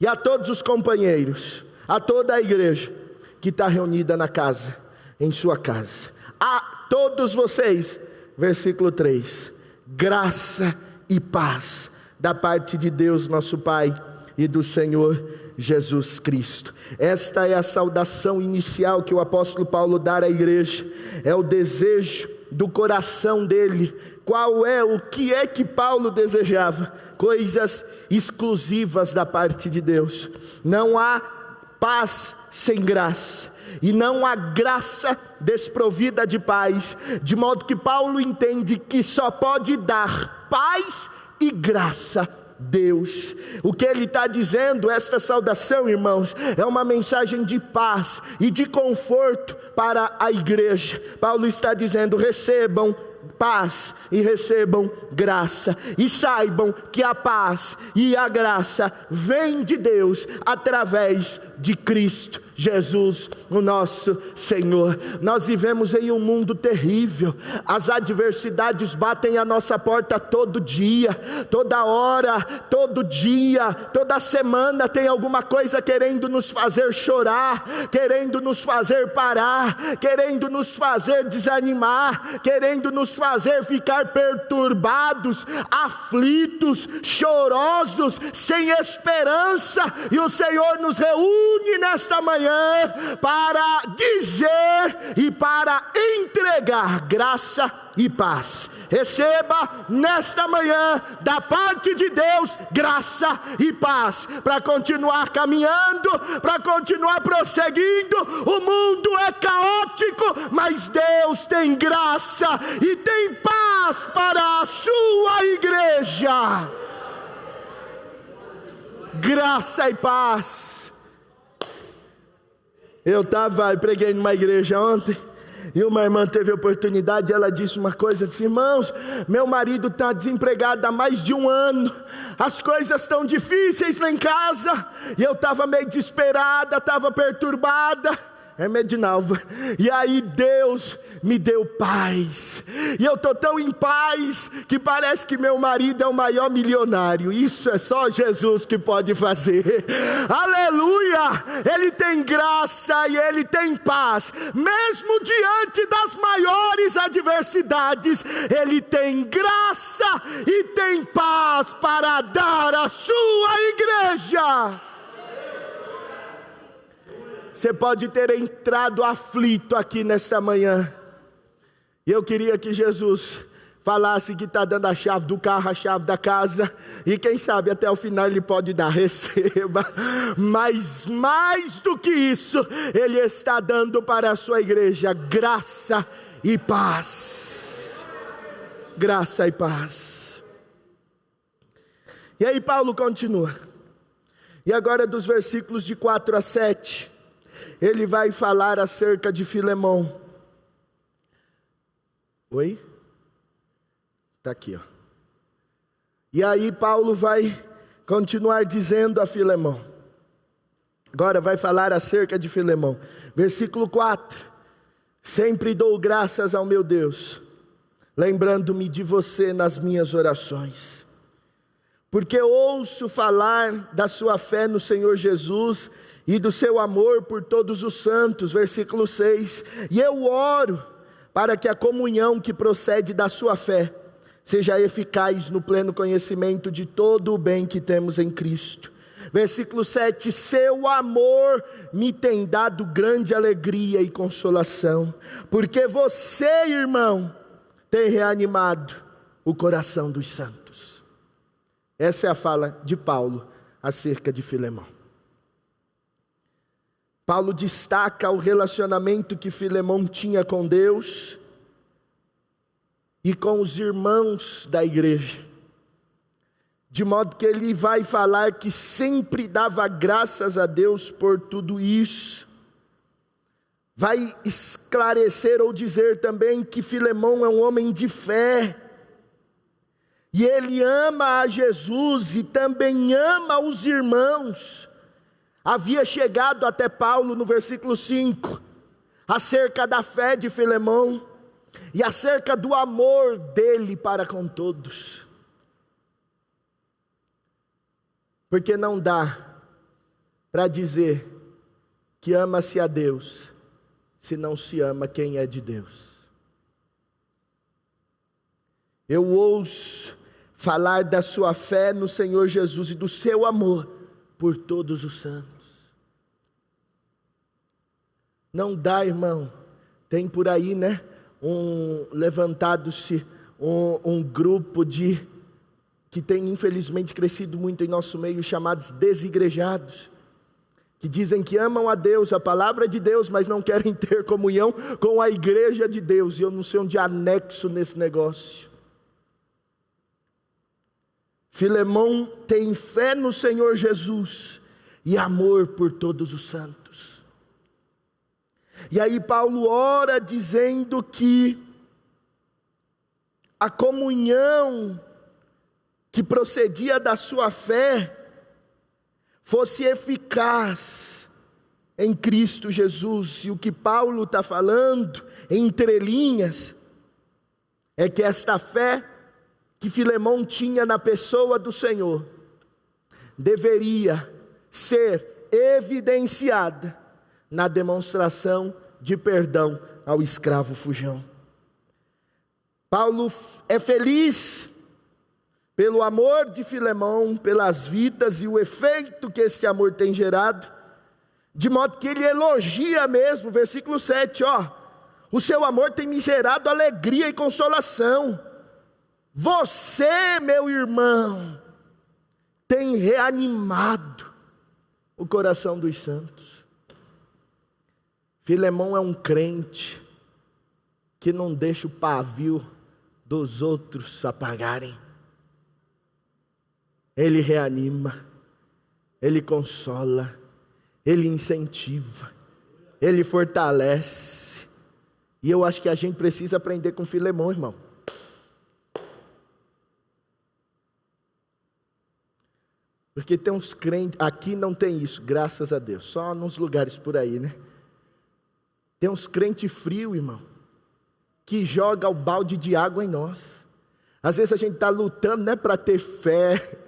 e a todos os companheiros, a toda a igreja que está reunida na casa, em sua casa. A todos vocês, versículo 3, graça e paz da parte de Deus nosso Pai e do Senhor Jesus Cristo. Esta é a saudação inicial que o apóstolo Paulo dá à igreja, é o desejo do coração dele. O que é que Paulo desejava? Coisas exclusivas da parte de Deus. Não há paz sem graça, e não há graça desprovida de paz, de modo que Paulo entende que só pode dar paz e graça Deus. O que ele está dizendo, esta saudação, irmãos, é uma mensagem de paz e de conforto para a igreja. Paulo está dizendo: recebam paz e recebam graça, e saibam que a paz e a graça vêm de Deus através de Cristo Jesus, o nosso Senhor. Nós vivemos em um mundo terrível, as adversidades batem a nossa porta todo dia, toda hora, todo dia, toda semana tem alguma coisa querendo nos fazer chorar, querendo nos fazer parar, querendo nos fazer desanimar, querendo nos fazer ficar perturbados, aflitos, chorosos, sem esperança. E o Senhor nos reúne nesta manhã para dizer e para entregar graça e paz. Receba nesta manhã da parte de Deus graça e paz para continuar caminhando, para continuar prosseguindo. O mundo é caótico, mas Deus tem graça e tem paz para a sua igreja. Graça e paz. Eu preguei numa igreja ontem, e uma irmã teve a oportunidade, ela disse uma coisa, disse: irmãos, meu marido está desempregado há mais de 1 ano, as coisas estão difíceis lá em casa, e eu estava meio desesperada, estava perturbada, Medinalva, e aí Deus me deu paz, e eu estou tão em paz, que parece que meu marido é o maior milionário. Isso é só Jesus que pode fazer. Aleluia, Ele tem graça e Ele tem paz, mesmo diante das maiores adversidades, Ele tem graça e tem paz para dar à sua igreja. Você pode ter entrado aflito aqui nesta manhã, e eu queria que Jesus falasse que está dando a chave do carro, a chave da casa, e quem sabe até o final Ele pode dar, receba. Mas mais do que isso, Ele está dando para a sua igreja graça e paz. Graça e paz. E aí Paulo continua, e agora dos versículos de 4 a 7, ele vai falar acerca de Filemão. Oi? Está aqui, ó. E aí Paulo vai continuar dizendo a Filemão. Agora vai falar acerca de Filemão. Versículo 4. Sempre dou graças ao meu Deus, lembrando-me de você nas minhas orações, porque ouço falar da sua fé no Senhor Jesus e do seu amor por todos os santos. Versículo 6. E eu oro para que a comunhão que procede da sua fé seja eficaz no pleno conhecimento de todo o bem que temos em Cristo. Versículo 7, seu amor me tem dado grande alegria e consolação, porque você, irmão, tem reanimado o coração dos santos. Essa é a fala de Paulo acerca de Filemão. Paulo destaca o relacionamento que Filemão tinha com Deus e com os irmãos da igreja, de modo que ele vai falar que sempre dava graças a Deus por tudo isso. Vai esclarecer ou dizer também que Filemão é um homem de fé, e ele ama a Jesus e também ama os irmãos. Havia chegado até Paulo no versículo 5, acerca da fé de Filemão, e acerca do amor dele para com todos. Porque não dá para dizer que ama-se a Deus, se não se ama quem é de Deus. Eu ouço falar da sua fé no Senhor Jesus e do seu amor por todos os santos. Não dá, irmão. Tem por aí, né? Levantado-se um grupo que tem infelizmente crescido muito em nosso meio, chamados desigrejados, que dizem que amam a Deus, a palavra de Deus, mas não querem ter comunhão com a igreja de Deus. E eu não sei onde anexo nesse negócio. Filemão tem fé no Senhor Jesus e amor por todos os santos. E aí Paulo ora dizendo que a comunhão que procedia da sua fé fosse eficaz em Cristo Jesus. E o que Paulo está falando, entre linhas, é que esta fé que Filemão tinha na pessoa do Senhor deveria ser evidenciada na demonstração de perdão ao escravo fujão. Paulo é feliz pelo amor de Filemão, pelas vidas e o efeito que este amor tem gerado, de modo que ele elogia mesmo, versículo 7, o seu amor tem me gerado alegria e consolação. Você, meu irmão, tem reanimado o coração dos santos. Filemão é um crente que não deixa o pavio dos outros apagarem. Ele reanima, ele consola, ele incentiva, ele fortalece. E eu acho que a gente precisa aprender com Filemão, irmão. Porque tem uns crentes, aqui não tem isso, graças a Deus, só nos lugares por aí, né? Tem uns crentes frios, irmão, que joga o balde de água em nós. Às vezes a gente está lutando, né, para ter fé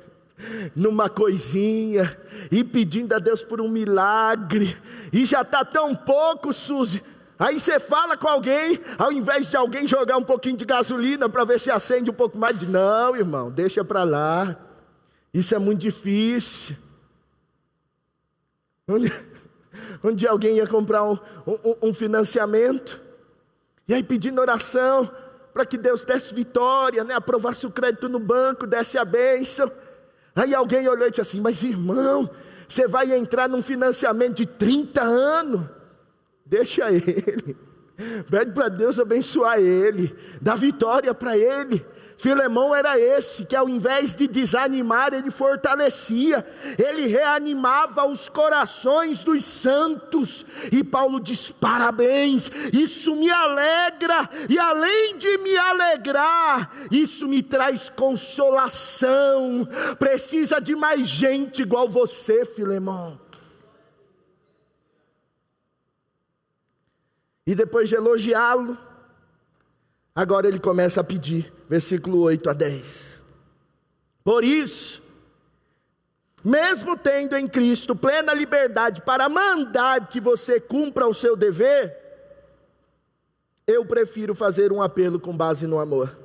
numa coisinha, e pedindo a Deus por um milagre, e já está tão pouco, Suzy. Aí você fala com alguém, ao invés de alguém jogar um pouquinho de gasolina para ver se acende um pouco mais, não, irmão, deixa para lá, isso é muito difícil. Onde alguém ia comprar um financiamento, e aí pedindo oração para que Deus desse vitória, né? Aprovasse o crédito no banco, desse a bênção. Aí alguém olhou e disse assim: mas irmão, você vai entrar num financiamento de 30 anos, deixa ele, pede para Deus abençoar ele, dá vitória para ele. Filemão era esse, que ao invés de desanimar, ele fortalecia, ele reanimava os corações dos santos. E Paulo diz: parabéns, isso me alegra, e além de me alegrar, isso me traz consolação. Precisa de mais gente igual você, Filemão. E depois de elogiá-lo, agora ele começa a pedir, versículo 8 a 10. Por isso, mesmo tendo em Cristo plena liberdade para mandar que você cumpra o seu dever, eu prefiro fazer um apelo com base no amor.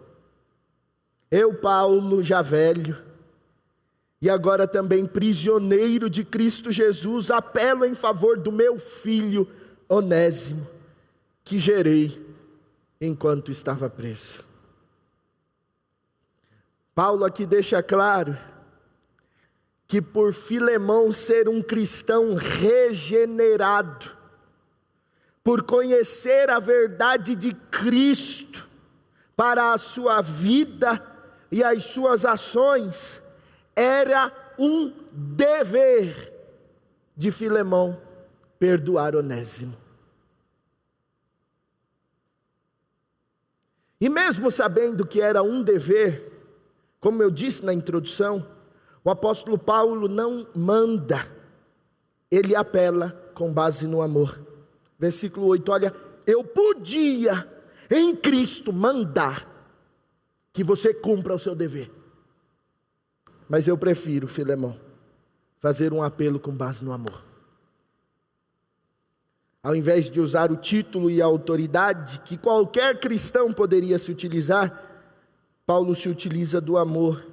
Eu, Paulo, já velho, e agora também prisioneiro de Cristo Jesus, apelo em favor do meu filho Onésimo, que gerei enquanto estava preso. Paulo aqui deixa claro que por Filemão ser um cristão regenerado, por conhecer a verdade de Cristo para a sua vida e as suas ações, era um dever de Filemão perdoar Onésimo. E mesmo sabendo que era um dever, como eu disse na introdução, o apóstolo Paulo não manda, ele apela com base no amor. Versículo 8, olha, eu podia em Cristo mandar que você cumpra o seu dever, mas eu prefiro, Filemão, fazer um apelo com base no amor. Ao invés de usar o título e a autoridade que qualquer cristão poderia se utilizar, Paulo se utiliza do amor.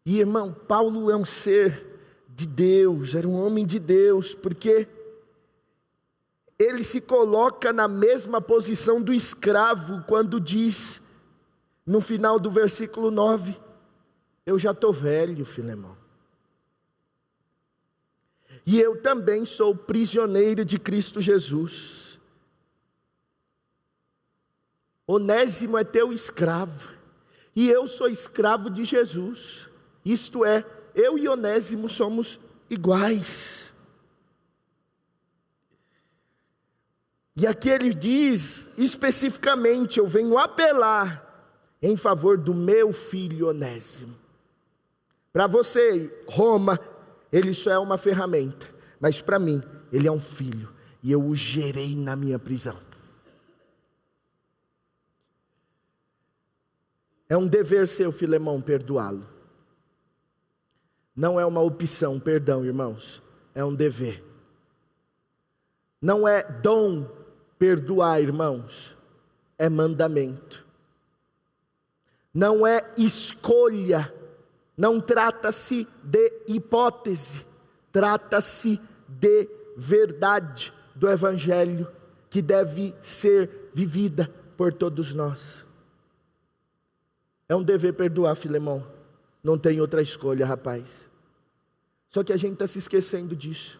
E irmão, Paulo é um ser de Deus, era um homem de Deus, porque ele se coloca na mesma posição do escravo, quando diz, no final do versículo 9, eu já estou velho, Filemão. E eu também sou prisioneiro de Cristo Jesus. Onésimo é teu escravo, e eu sou escravo de Jesus. Isto é, eu e Onésimo somos iguais. E aqui ele diz especificamente, eu venho apelar em favor do meu filho Onésimo. Para você, Roma, ele só é uma ferramenta, mas para mim, ele é um filho, e eu o gerei na minha prisão. É um dever seu, Filemão, perdoá-lo. Não é uma opção, perdão, irmãos, é um dever. Não é dom perdoar, irmãos, é mandamento. Não é escolha, não trata-se de hipótese, trata-se de verdade do Evangelho, que deve ser vivida por todos nós. É um dever perdoar, Filemão, não tem outra escolha, rapaz. Só que a gente está se esquecendo disso.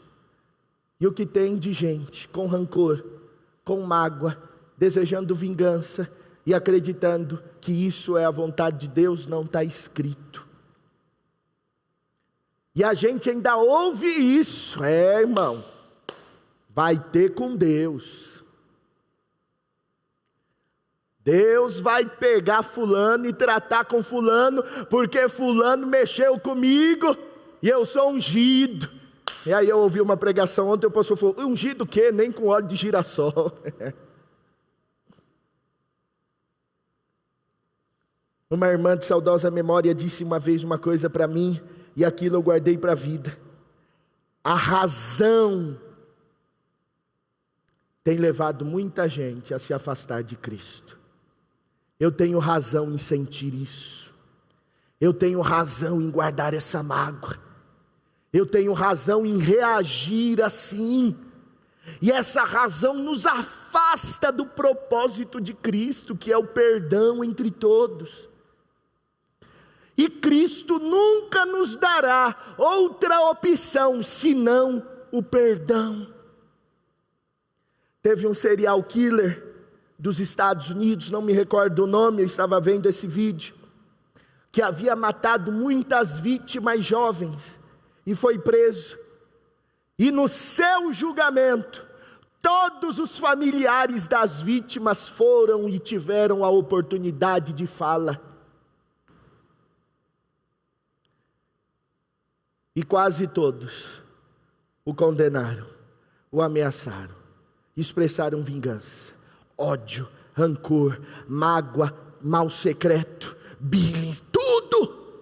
E o que tem de gente com rancor, com mágoa, desejando vingança e acreditando que isso é a vontade de Deus, não está escrito. E a gente ainda ouve isso, irmão, vai ter com Deus. Deus vai pegar fulano e tratar com fulano, porque fulano mexeu comigo, e eu sou ungido. E aí eu ouvi uma pregação ontem, o pastor falou, ungido o quê? Nem com óleo de girassol. Uma irmã de saudosa memória disse uma vez uma coisa para mim, e aquilo eu guardei para a vida. A razão tem levado muita gente a se afastar de Cristo. Eu tenho razão em sentir isso. Eu tenho razão em guardar essa mágoa. Eu tenho razão em reagir assim. E essa razão nos afasta do propósito de Cristo, que é o perdão entre todos. E Cristo nunca nos dará outra opção senão o perdão. Teve um serial killer dos Estados Unidos, não me recordo o nome, eu estava vendo esse vídeo, que havia matado muitas vítimas jovens e foi preso. E no seu julgamento, todos os familiares das vítimas foram e tiveram a oportunidade de fala. E quase todos o condenaram, o ameaçaram, expressaram vingança, ódio, rancor, mágoa, mal secreto, billings, tudo.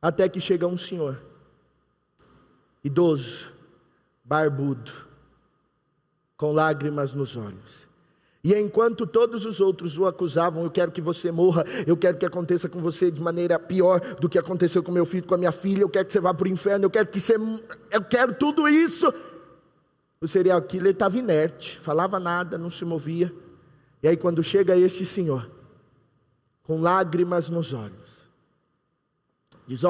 Até que chega um senhor, idoso, barbudo, com lágrimas nos olhos, E enquanto todos os outros o acusavam, eu quero que você morra, eu quero que aconteça com você de maneira pior do que aconteceu com meu filho, com a minha filha, eu quero que você vá para o inferno, eu quero tudo isso. O serial killer estava inerte, falava nada, não se movia. E aí quando chega esse senhor, com lágrimas nos olhos, diz: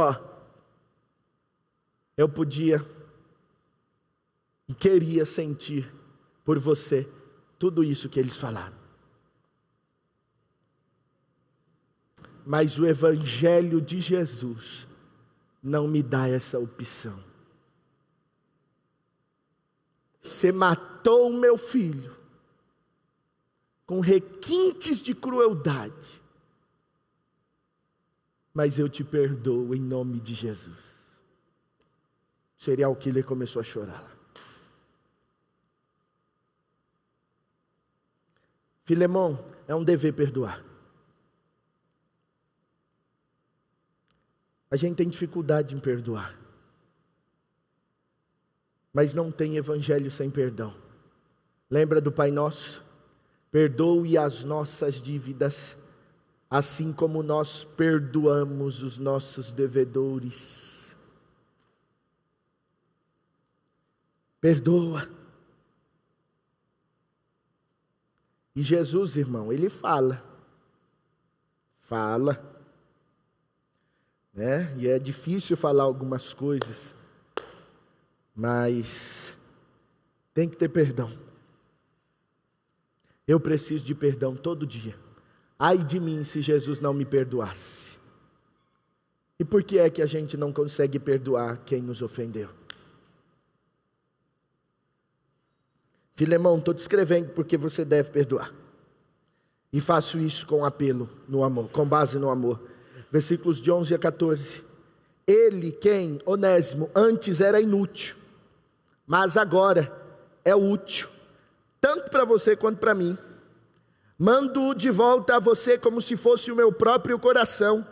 eu podia e queria sentir por você tudo isso que eles falaram. Mas o Evangelho de Jesus não me dá essa opção. Você matou o meu filho com requintes de crueldade, mas eu te perdoo em nome de Jesus. O serial killer começou a chorar. Filemão, é um dever perdoar. A gente tem dificuldade em perdoar, mas não tem evangelho sem perdão. Lembra do Pai Nosso? Perdoe as nossas dívidas, assim como nós perdoamos os nossos devedores. Perdoa. E Jesus, irmão, ele fala, né? E é difícil falar algumas coisas, mas tem que ter perdão. Eu preciso de perdão todo dia. Ai de mim se Jesus não me perdoasse. E por que é que a gente não consegue perdoar quem nos ofendeu? Filemão, estou te escrevendo porque você deve perdoar. E faço isso com apelo no amor, com base no amor. Versículos de 11 a 14. Ele, quem? Onésimo, antes era inútil, mas agora é útil, tanto para você quanto para mim. Mando-o de volta a você como se fosse o meu próprio coração.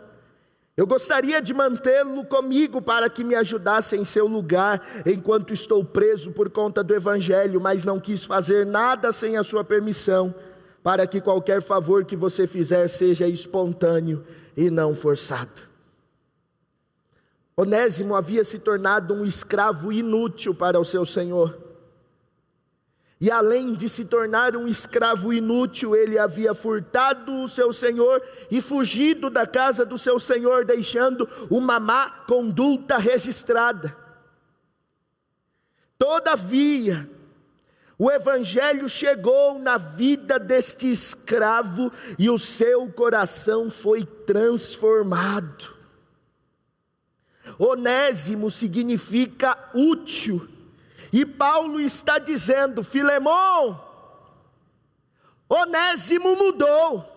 Eu gostaria de mantê-lo comigo para que me ajudasse em seu lugar, enquanto estou preso por conta do Evangelho, mas não quis fazer nada sem a sua permissão, para que qualquer favor que você fizer seja espontâneo e não forçado. Onésimo havia se tornado um escravo inútil para o seu senhor. E além de se tornar um escravo inútil, ele havia furtado o seu senhor e fugido da casa do seu senhor, deixando uma má conduta registrada. Todavia, o Evangelho chegou na vida deste escravo e o seu coração foi transformado. Onésimo significa útil. E Paulo está dizendo: Filemão, Onésimo mudou,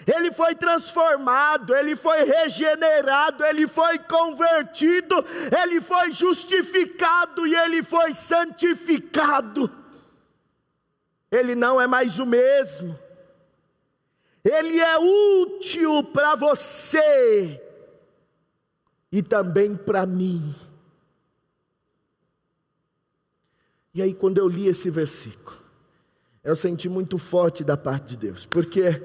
ele foi transformado, ele foi regenerado, ele foi convertido, ele foi justificado e ele foi santificado. Ele não é mais o mesmo, ele é útil para você e também para mim. E aí quando eu li esse versículo, eu senti muito forte da parte de Deus, porque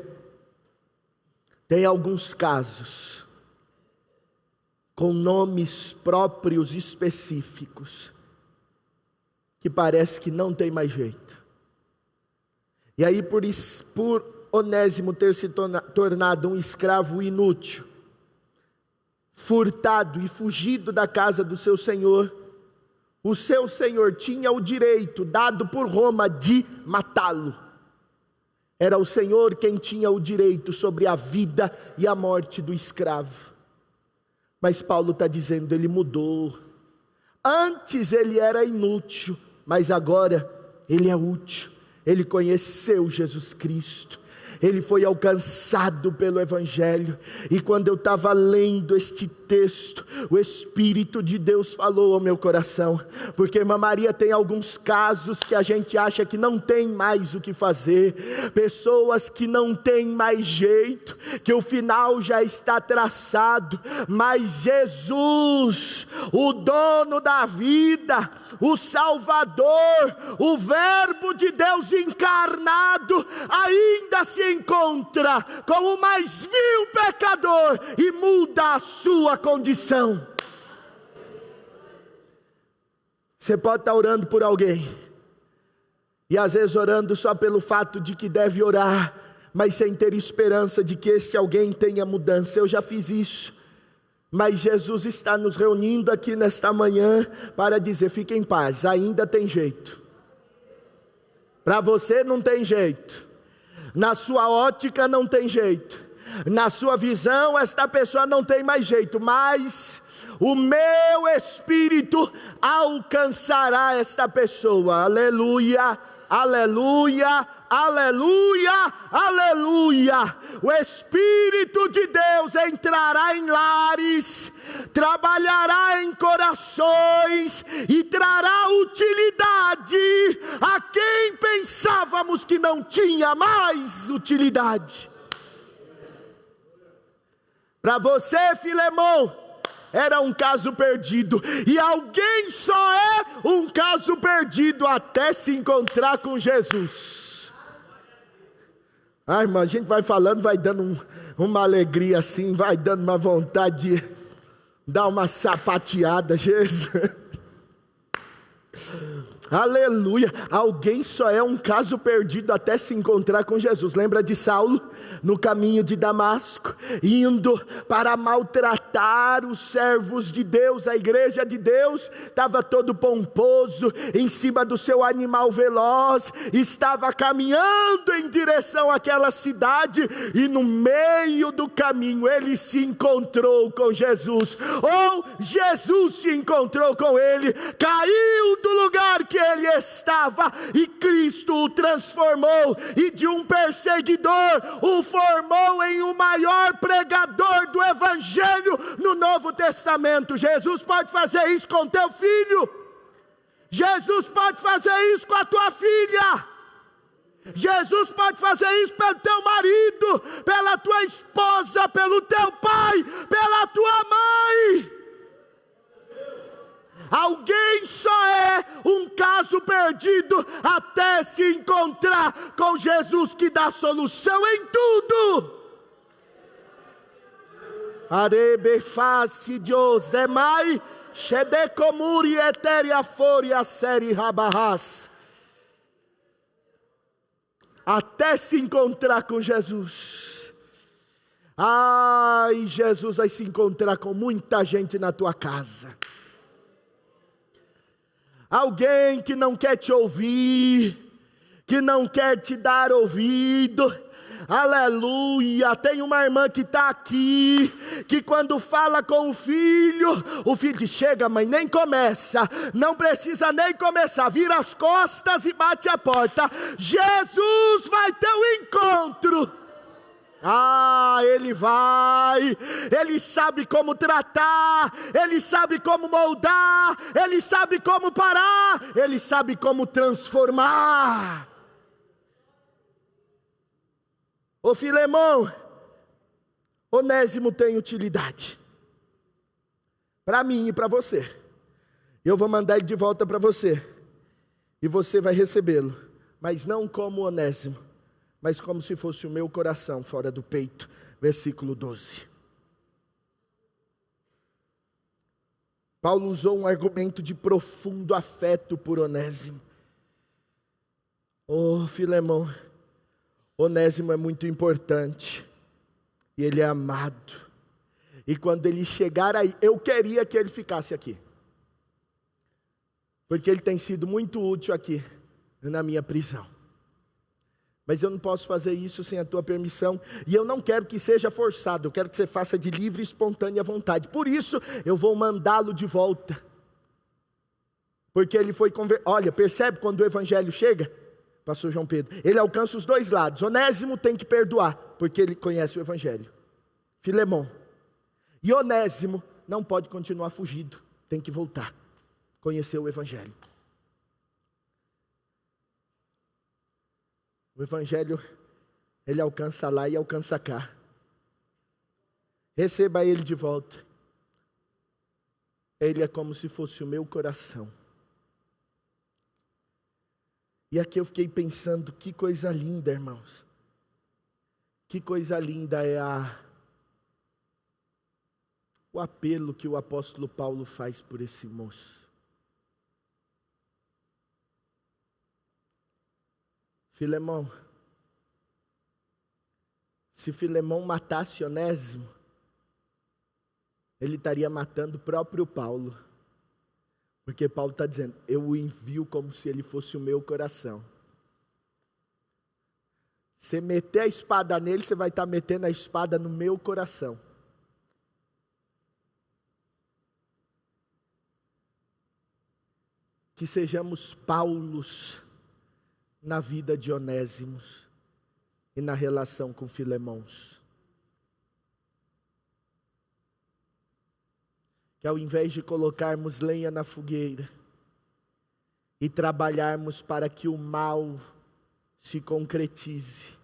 tem alguns casos, com nomes próprios específicos, que parece que não tem mais jeito. E aí por Onésimo ter se tornado um escravo inútil, furtado e fugido da casa do seu senhor, o seu senhor tinha o direito dado por Roma de matá-lo. Era o Senhor quem tinha o direito sobre a vida e a morte do escravo. Mas Paulo está dizendo, ele mudou. Antes ele era inútil, mas agora ele é útil. Ele conheceu Jesus Cristo. ele foi alcançado pelo Evangelho. E quando eu estava lendo este texto, o Espírito de Deus falou ao meu coração, porque irmã Maria, tem alguns casos que a gente acha que não tem mais o que fazer, pessoas que não tem mais jeito, que o final já está traçado, mas Jesus, o dono da vida, o Salvador, o Verbo de Deus encarnado, ainda se encontra com o mais vil pecador e muda a sua condição. Você pode estar orando por alguém, e às vezes orando só pelo fato de que deve orar, mas sem ter esperança de que esse alguém tenha mudança. Eu já fiz isso, mas Jesus está nos reunindo aqui nesta manhã para dizer: fique em paz, ainda tem jeito. Para você não tem jeito, na sua ótica não tem jeito, na sua visão esta pessoa não tem mais jeito, mas o meu Espírito alcançará esta pessoa. Aleluia, aleluia, aleluia, aleluia. O Espírito de Deus entrará em lares, trabalhará em corações e trará utilidade a quem pensávamos que não tinha mais utilidade. Para você, Filemão, era um caso perdido, e alguém só é um caso perdido até se encontrar com Jesus. Ah, irmã, a gente vai falando, vai dando uma alegria assim, vai dando uma vontade de dar uma sapateada, Jesus. Aleluia, alguém só é um caso perdido até se encontrar com Jesus. Lembra de Saulo, no caminho de Damasco, indo para maltratar os servos de Deus, a igreja de Deus, estava todo pomposo, em cima do seu animal veloz, estava caminhando em direção àquela cidade, e no meio do caminho, ele se encontrou com Jesus, ou Jesus se encontrou com ele, caiu do lugar que ele estava, e Cristo o transformou, e de um perseguidor o formou em o maior pregador do Evangelho no Novo Testamento. Jesus pode fazer isso com teu filho, Jesus pode fazer isso com a tua filha, Jesus pode fazer isso pelo teu marido, pela tua esposa, pelo teu pai, pela tua mãe. Alguém só é um caso perdido até se encontrar com Jesus, que dá solução em tudo. Arebeface Diozemai Shedekomuri Eteria Foria Seri Rabarras. Até se encontrar com Jesus. Ai, Jesus vai se encontrar com muita gente na tua casa. Alguém que não quer te ouvir, que não quer te dar ouvido. Aleluia, tem uma irmã que está aqui, que quando fala com o filho diz: chega mãe, nem começa, não precisa nem começar, vira as costas e bate a porta. Jesus vai ter um encontro. Ah, ele vai, ele sabe como tratar, ele sabe como moldar, ele sabe como parar, ele sabe como transformar. Ô Filemão, Onésimo tem utilidade para mim e para você. Eu vou mandar ele de volta para você, e você vai recebê-lo, mas não como Onésimo, mas como se fosse o meu coração fora do peito. Versículo 12. Paulo usou um argumento de profundo afeto por Onésimo. Oh, Filemão, Onésimo é muito importante, e ele é amado, e quando ele chegar aí, eu queria que ele ficasse aqui, porque ele tem sido muito útil aqui, na minha prisão. Mas eu não posso fazer isso sem a tua permissão, e eu não quero que seja forçado, eu quero que você faça de livre e espontânea vontade. Por isso eu vou mandá-lo de volta, porque ele foi olha, percebe quando o evangelho chega? pastor João Pedro, ele alcança os dois lados. Onésimo tem que perdoar, porque ele conhece o Evangelho. Filemão. E Onésimo não pode continuar fugido, tem que voltar, conhecer o Evangelho. O Evangelho, ele alcança lá e alcança cá. Receba ele de volta. Ele é como se fosse o meu coração. E aqui eu fiquei pensando, que coisa linda, irmãos. Que coisa linda é o apelo que o apóstolo Paulo faz por esse moço. Filemão, se Filemão matasse Onésimo, ele estaria matando o próprio Paulo. Porque Paulo está dizendo, eu o envio como se ele fosse o meu coração. Você meter a espada nele, você vai estar metendo a espada no meu coração. Que sejamos Paulos na vida de Onésimos e na relação com Filemãos. Que ao invés de colocarmos lenha na fogueira e trabalharmos para que o mal se concretize,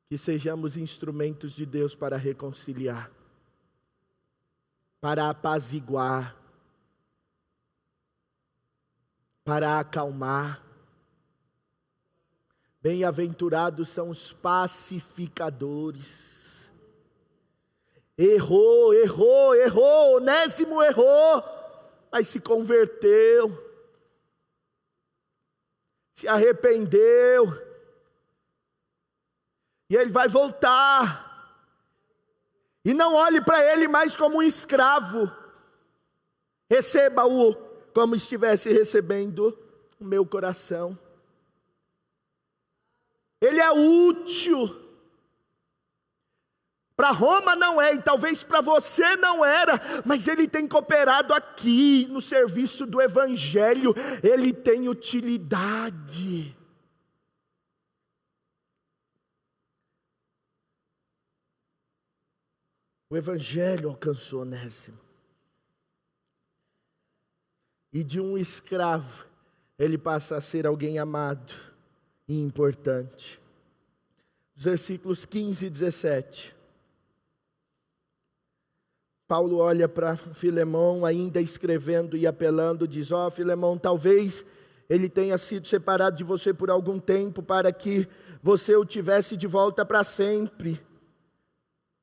que sejamos instrumentos de Deus para reconciliar, para apaziguar, para acalmar. Bem-aventurados são os pacificadores. Errou, Onésimo errou, mas se converteu, se arrependeu, e ele vai voltar, e não olhe para ele mais como um escravo, receba-o como estivesse recebendo o meu coração. Ele é útil. Para Roma não é, e talvez para você não era, mas ele tem cooperado aqui no serviço do Evangelho, ele tem utilidade. O Evangelho alcançou Onésimo. E de um escravo, ele passa a ser alguém amado e importante. Os versículos 15 e 17. Paulo olha para Filemão, ainda escrevendo e apelando, diz, Filemão, talvez ele tenha sido separado de você por algum tempo, para que você o tivesse de volta para sempre.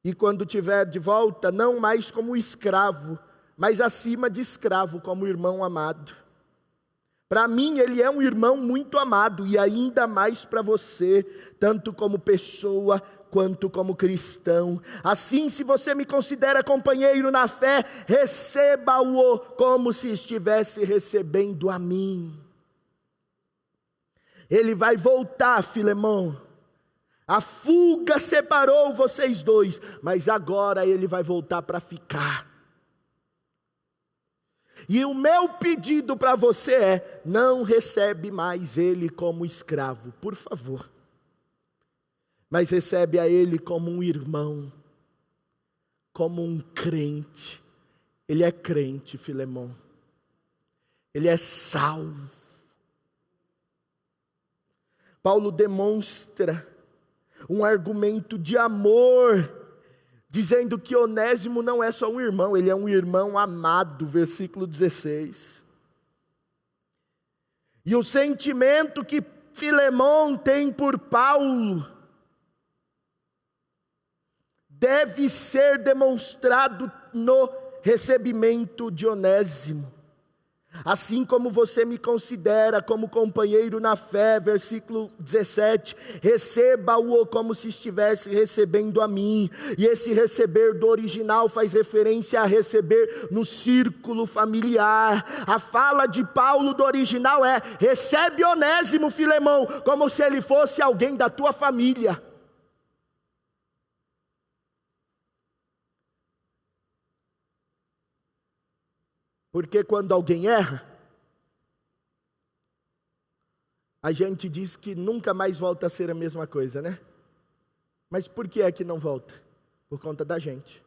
E quando tiver de volta, não mais como escravo, mas acima de escravo, como irmão amado. Para mim ele é um irmão muito amado, e ainda mais para você, tanto como pessoa, quanto como cristão. Assim, se você me considera companheiro na fé, receba-o como se estivesse recebendo a mim. Ele vai voltar, Filemão. A fuga separou vocês dois, mas agora ele vai voltar para ficar. E o meu pedido para você é, não recebe mais ele como escravo, por favor. Mas recebe a ele como um irmão, como um crente. Ele é crente, Filemão. Ele é salvo. Paulo demonstra um argumento de amor, dizendo que Onésimo não é só um irmão, ele é um irmão amado, versículo 16. E o sentimento que Filemão tem por Paulo deve ser demonstrado no recebimento de Onésimo. Assim como você me considera como companheiro na fé, versículo 17, receba-o como se estivesse recebendo a mim. E esse receber do original faz referência a receber no círculo familiar. A fala de Paulo do original é, recebe Onésimo, Filemão, como se ele fosse alguém da tua família. Porque quando alguém erra, a gente diz que nunca mais volta a ser a mesma coisa, né? Mas por que é que não volta? Por conta da gente.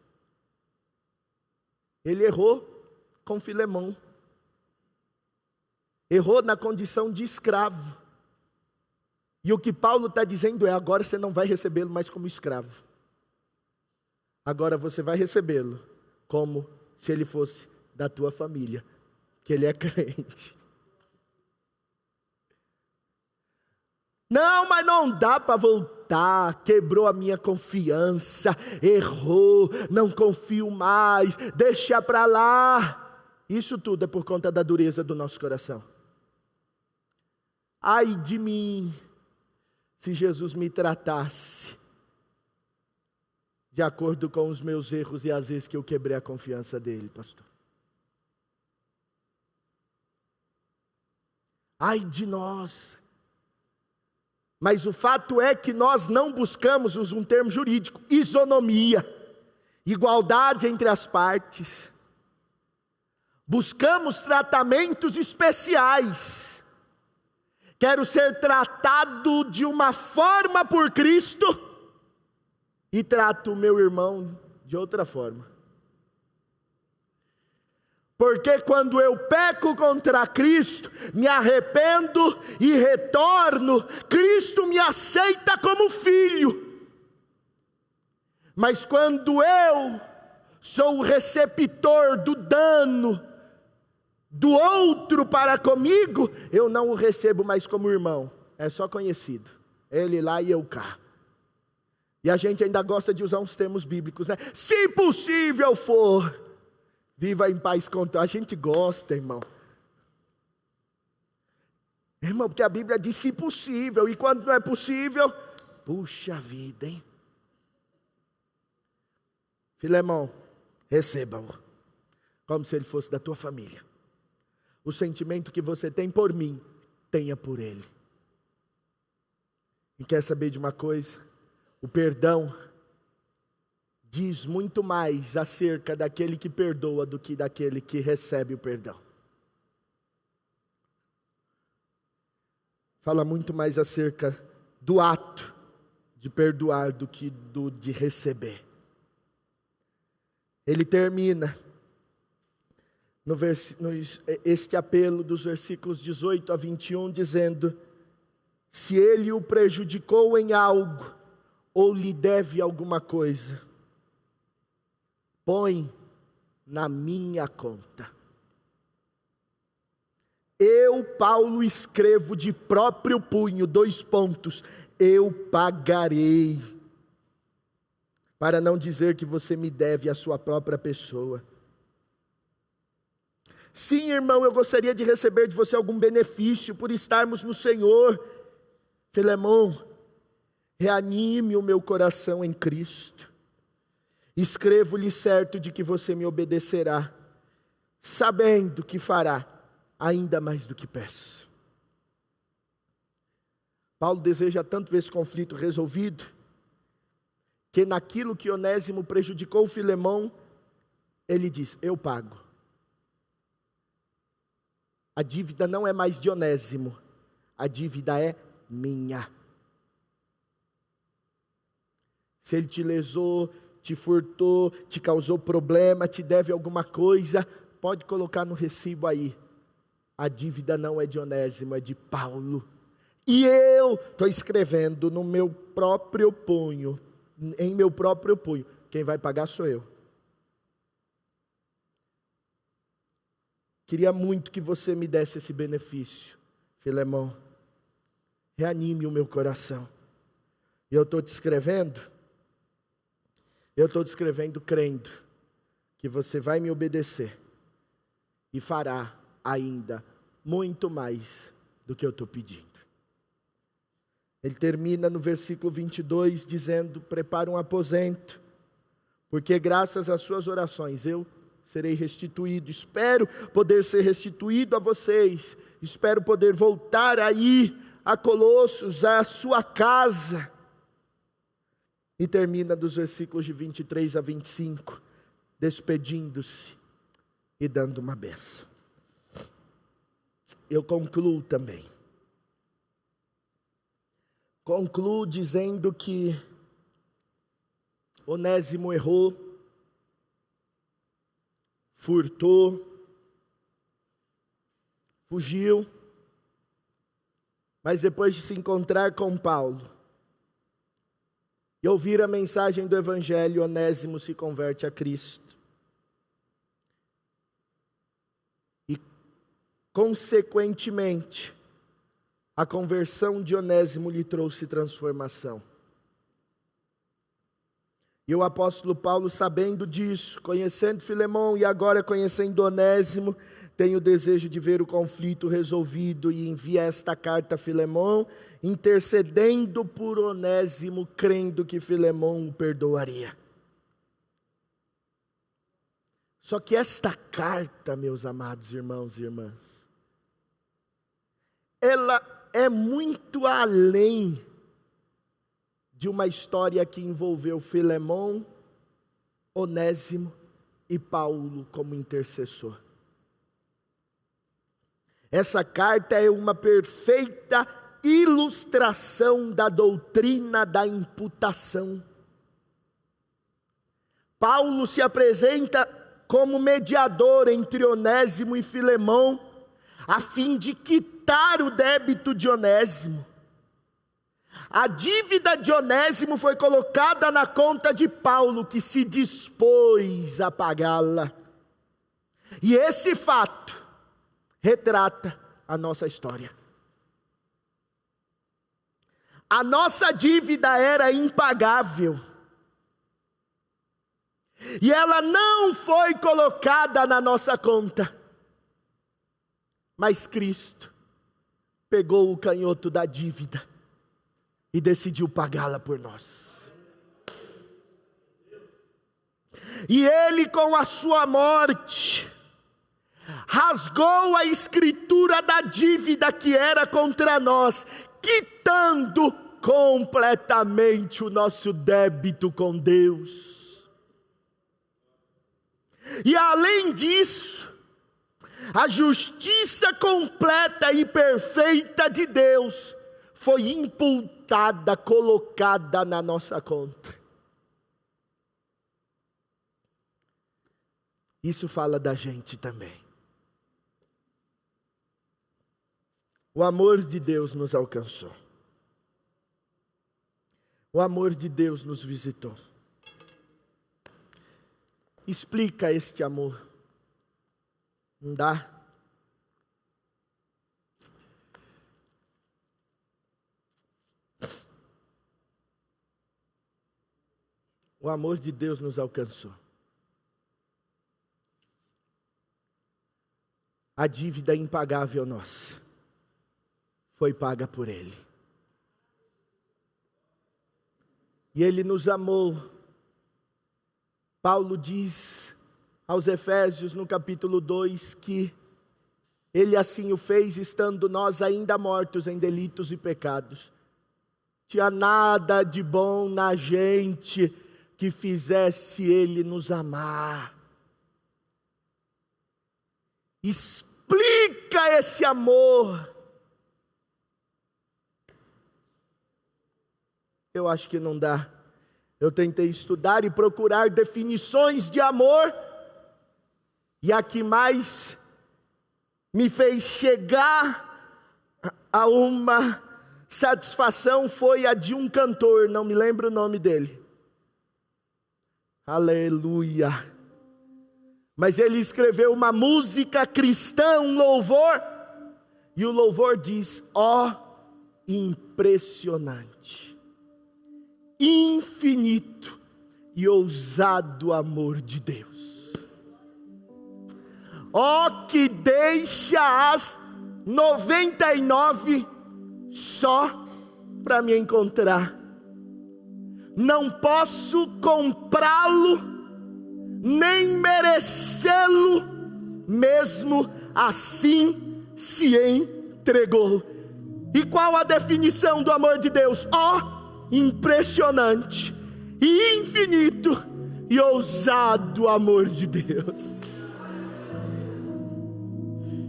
Ele errou com Filemão. Errou na condição de escravo. E o que Paulo está dizendo é: agora você não vai recebê-lo mais como escravo. Agora você vai recebê-lo como se ele fosse da tua família, que ele é crente. Não, mas não dá para voltar, quebrou a minha confiança, errou, não confio mais, deixa para lá. Isso tudo é por conta da dureza do nosso coração. Ai de mim, se Jesus me tratasse de acordo com os meus erros e as vezes que eu quebrei a confiança dele, pastor. Ai de nós. Mas o fato é que nós não buscamos, uso um termo jurídico, isonomia, igualdade entre as partes. Buscamos tratamentos especiais. Quero ser tratado de uma forma por Cristo e trato o meu irmão de outra forma. Porque quando eu peco contra Cristo, me arrependo e retorno, Cristo me aceita como filho. Mas quando eu sou o receptor do dano do outro para comigo, eu não o recebo mais como irmão, é só conhecido, ele lá e eu cá. E a gente ainda gosta de usar uns termos bíblicos, né? Se possível for, viva em paz com todos. A gente gosta, irmão. Irmão, porque a Bíblia diz se possível, e quando não é possível, puxa vida, hein? Filemão, receba-o, como se ele fosse da tua família. O sentimento que você tem por mim, tenha por ele. E quer saber de uma coisa? O perdão diz muito mais acerca daquele que perdoa do que daquele que recebe o perdão. Fala muito mais acerca do ato de perdoar do que do de receber. Ele termina este apelo dos versículos 18 a 21 dizendo: se ele o prejudicou em algo ou lhe deve alguma coisa, põe na minha conta. Eu, Paulo, escrevo de próprio punho, eu pagarei. Para não dizer que você me deve a sua própria pessoa. Sim, irmão, eu gostaria de receber de você algum benefício por estarmos no Senhor. Filemão, reanime o meu coração em Cristo. Escrevo-lhe certo de que você me obedecerá, sabendo que fará ainda mais do que peço. Paulo deseja tanto ver esse conflito resolvido, que naquilo que Onésimo prejudicou Filemão, ele diz: eu pago. A dívida não é mais de Onésimo, a dívida é minha. Se ele te lesou, te furtou, te causou problema, te deve alguma coisa, pode colocar no recibo aí. A dívida não é de Onésimo, é de Paulo. E eu estou escrevendo no meu próprio punho, em meu próprio punho. Quem vai pagar sou eu. Queria muito que você me desse esse benefício, Filemão. Reanime o meu coração. E eu estou te escrevendo crendo que você vai me obedecer e fará ainda muito mais do que eu estou pedindo. Ele termina no versículo 22 dizendo: prepara um aposento, porque graças às suas orações eu serei restituído. Espero poder ser restituído a vocês. Espero poder voltar aí a Colossos, a sua casa. E termina dos versículos de 23 a 25, despedindo-se e dando uma bênção. Eu concluo também. concluo dizendo que Onésimo errou, furtou, fugiu, mas depois de se encontrar com Paulo e ouvir a mensagem do Evangelho, Onésimo se converte a Cristo. E, consequentemente, a conversão de Onésimo lhe trouxe transformação. E o apóstolo Paulo, sabendo disso, conhecendo Filemão e agora conhecendo Onésimo, tem o desejo de ver o conflito resolvido e envia esta carta a Filemão, intercedendo por Onésimo, crendo que Filemão o perdoaria. Só que esta carta, meus amados irmãos e irmãs, ela é muito além de uma história que envolveu Filemão, Onésimo e Paulo como intercessor. Essa carta é uma perfeita ilustração da doutrina da imputação. Paulo se apresenta como mediador entre Onésimo e Filemão, a fim de quitar o débito de Onésimo. A dívida de Onésimo foi colocada na conta de Paulo, que se dispôs a pagá-la. E esse fato retrata a nossa história. A nossa dívida era impagável. E ela não foi colocada na nossa conta. Mas Cristo pegou o canhoto da dívida e decidiu pagá-la por nós. E Ele, com a sua morte, rasgou a escritura da dívida que era contra nós, quitando completamente o nosso débito com Deus. E além disso, a justiça completa e perfeita de Deus foi imputada, colocada na nossa conta. Isso fala da gente também. O amor de Deus nos alcançou. O amor de Deus nos visitou. Explica este amor. Não dá? O amor de Deus nos alcançou. A dívida impagável nossa foi paga por Ele. E Ele nos amou. Paulo diz aos Efésios no capítulo 2 que Ele assim o fez estando nós ainda mortos em delitos e pecados. Tinha nada de bom na gente que fizesse Ele nos amar. Explica esse amor. Eu acho que não dá. Eu tentei estudar e procurar definições de amor, e a que mais me fez chegar a uma satisfação foi a de um cantor, não me lembro o nome dele. Aleluia! Mas ele escreveu uma música cristã, um louvor, e o louvor diz: ó, impressionante, infinito e ousado amor de Deus. Ó, que deixa as 99 só para me encontrar. Não posso comprá-lo, nem merecê-lo, mesmo assim se entregou. E qual a definição do amor de Deus? Ó, impressionante e infinito e ousado amor de Deus.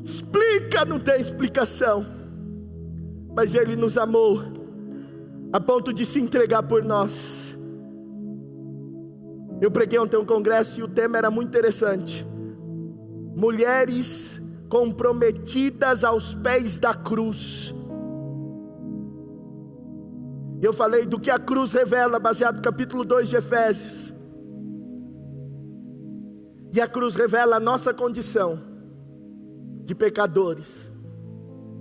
Explica, não tem explicação, mas Ele nos amou a ponto de se entregar por nós. Eu preguei ontem um congresso e o tema era muito interessante: mulheres comprometidas aos pés da cruz. Eu falei do que a cruz revela, baseado no capítulo 2 de Efésios. E a cruz revela a nossa condição de pecadores.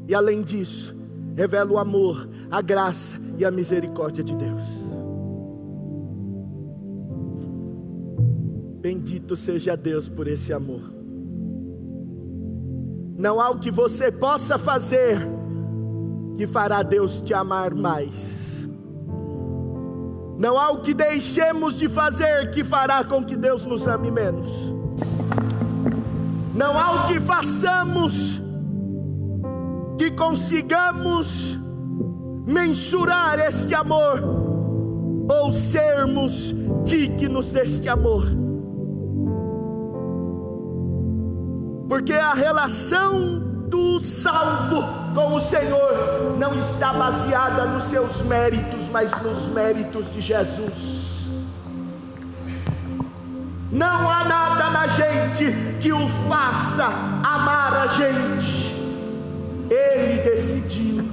E além disso, revela o amor, a graça e a misericórdia de Deus. Bendito seja Deus por esse amor. Não há o que você possa fazer que fará Deus te amar mais. Não há o que deixemos de fazer que fará com que Deus nos ame menos. Não há o que façamos que consigamos mensurar este amor ou sermos dignos deste amor. Porque a relação do salvo com o Senhor não está baseada nos seus méritos, mas nos méritos de Jesus. Não há nada na gente que o faça amar a gente. Ele decidiu.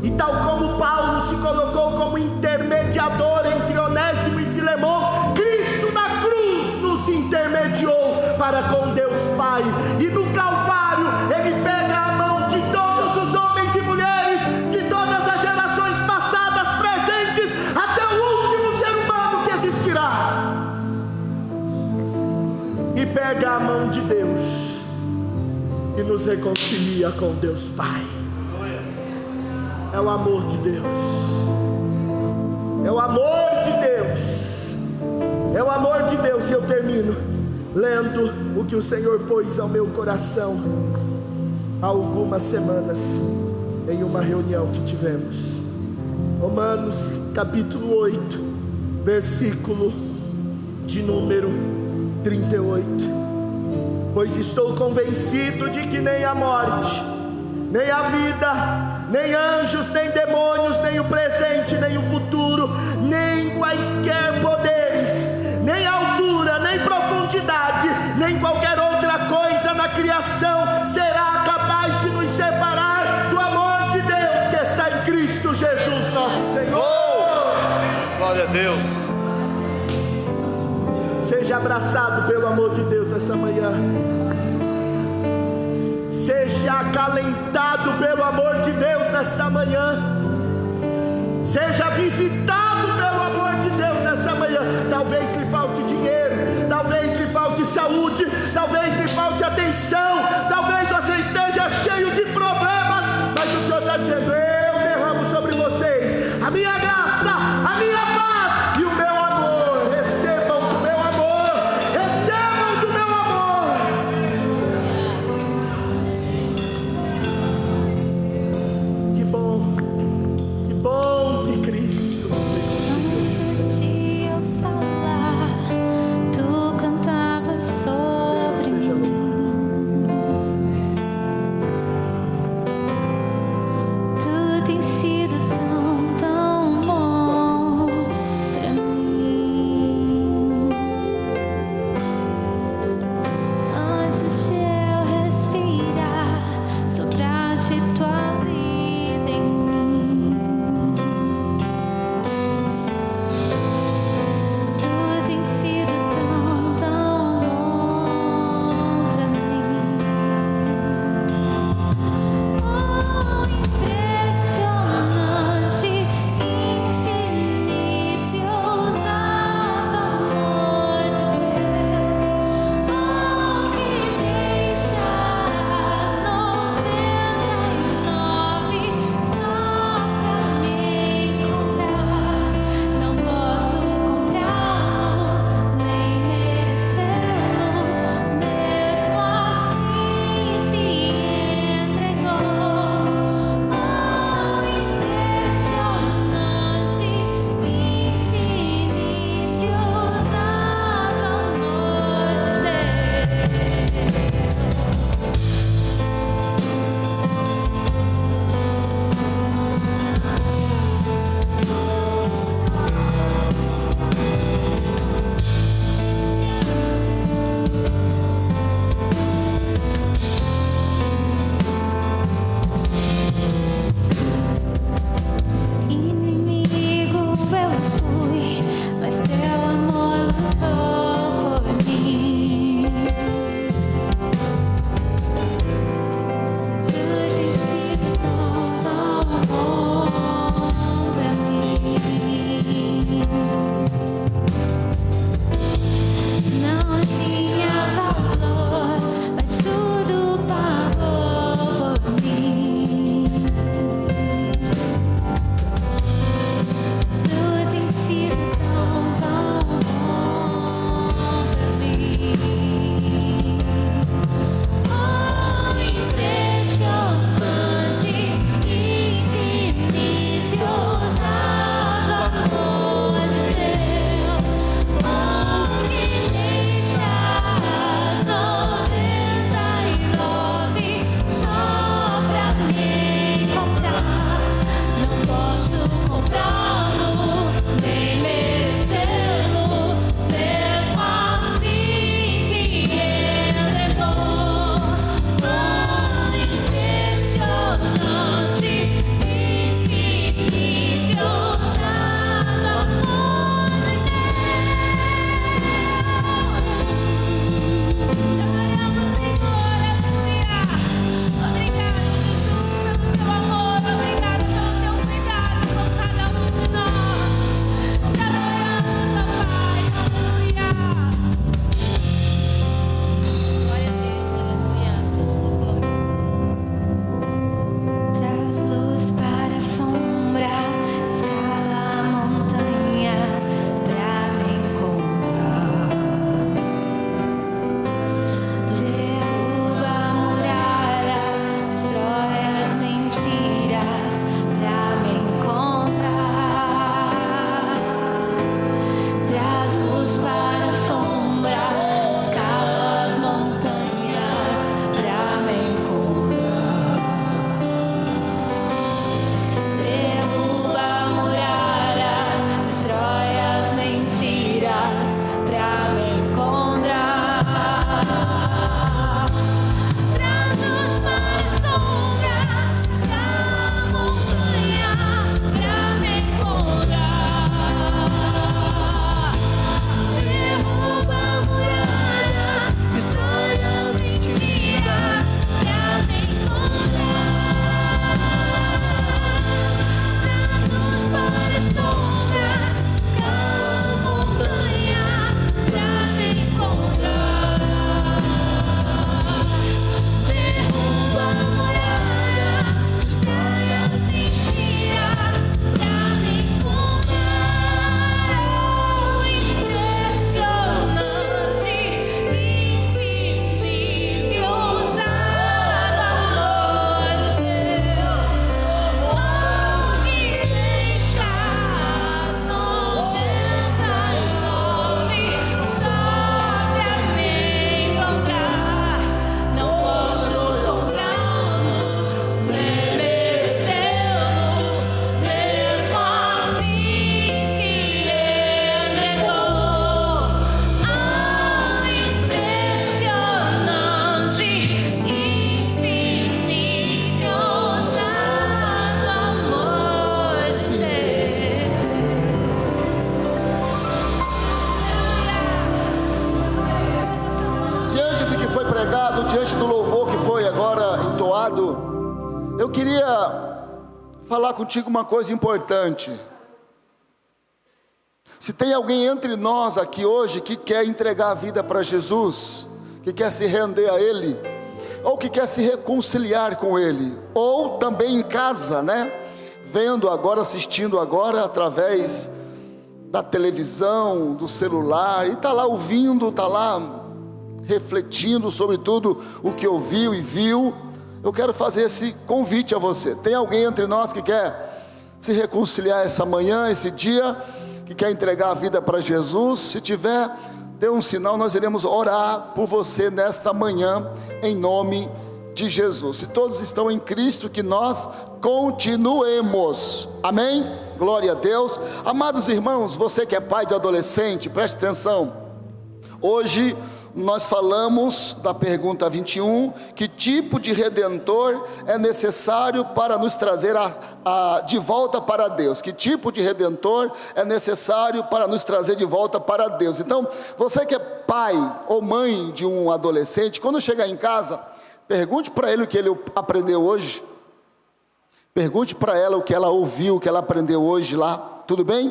E tal como Paulo se colocou como intermediador entre Onésimo e Filemão, Cristo na cruz nos intermediou para com Deus Pai. E no Calvário Ele pega a mão de todos os homens e mulheres, de todas as gerações passadas, presentes, até o último ser humano que existirá, e pega a mão de Deus e nos reconcilia com Deus Pai. É o amor de Deus. É o amor de Deus. É o amor de Deus. E eu termino lendo o que o Senhor pôs ao meu coração há algumas semanas, em uma reunião que tivemos. Romanos capítulo 8, versículo de número 38. Pois estou convencido de que nem a morte, nem a vida, nem anjos, nem demônios, nem o presente, nem o futuro, nem quaisquer poderes, nem altura, nem profundidade, nem qualquer outra coisa na criação será capaz de nos separar do amor de Deus que está em Cristo Jesus nosso Senhor. Glória a Deus. Seja abraçado pelo amor de Deus essa manhã. Seja acalentado pelo amor de Deus nesta manhã. Seja visitado pelo amor de Deus nessa manhã. Talvez lhe falte dinheiro, talvez lhe falte saúde, talvez lhe falte atenção, talvez você esteja cheio de problemas, mas o Senhor está dizendo: eu derramo sobre vocês a minha graça, a minha paz e o meu amor. Recebam do meu amor, recebam do meu amor. Que bom que Cristo nos reconciliou. Antes de eu falar, tu cantavas sobre mim. congregado, diante do louvor que foi agora entoado, eu queria falar contigo uma coisa importante. Se tem alguém entre nós aqui hoje que quer entregar a vida para Jesus, que quer se render a Ele, ou que quer se reconciliar com Ele, ou também em casa, né? Vendo agora, assistindo agora através da televisão, do celular, e está lá ouvindo, está lá refletindo sobre tudo o que ouviu e viu. Eu quero fazer esse convite a você. Tem alguém entre nós que quer se reconciliar essa manhã, esse dia, que quer entregar a vida para Jesus? Se tiver, dê um sinal, nós iremos orar por você nesta manhã, em nome de Jesus. Se todos estão em Cristo, que nós continuemos, amém? Glória a Deus. Amados irmãos, você que é pai de adolescente, preste atenção. Hoje nós falamos da pergunta 21, que tipo de redentor é necessário para nos trazer de volta para Deus? Que tipo de redentor é necessário para nos trazer de volta para Deus? Então, você que é pai ou mãe de um adolescente, quando chegar em casa, pergunte para ele o que ele aprendeu hoje. Pergunte para ela o que ela ouviu, o que ela aprendeu hoje lá, tudo bem?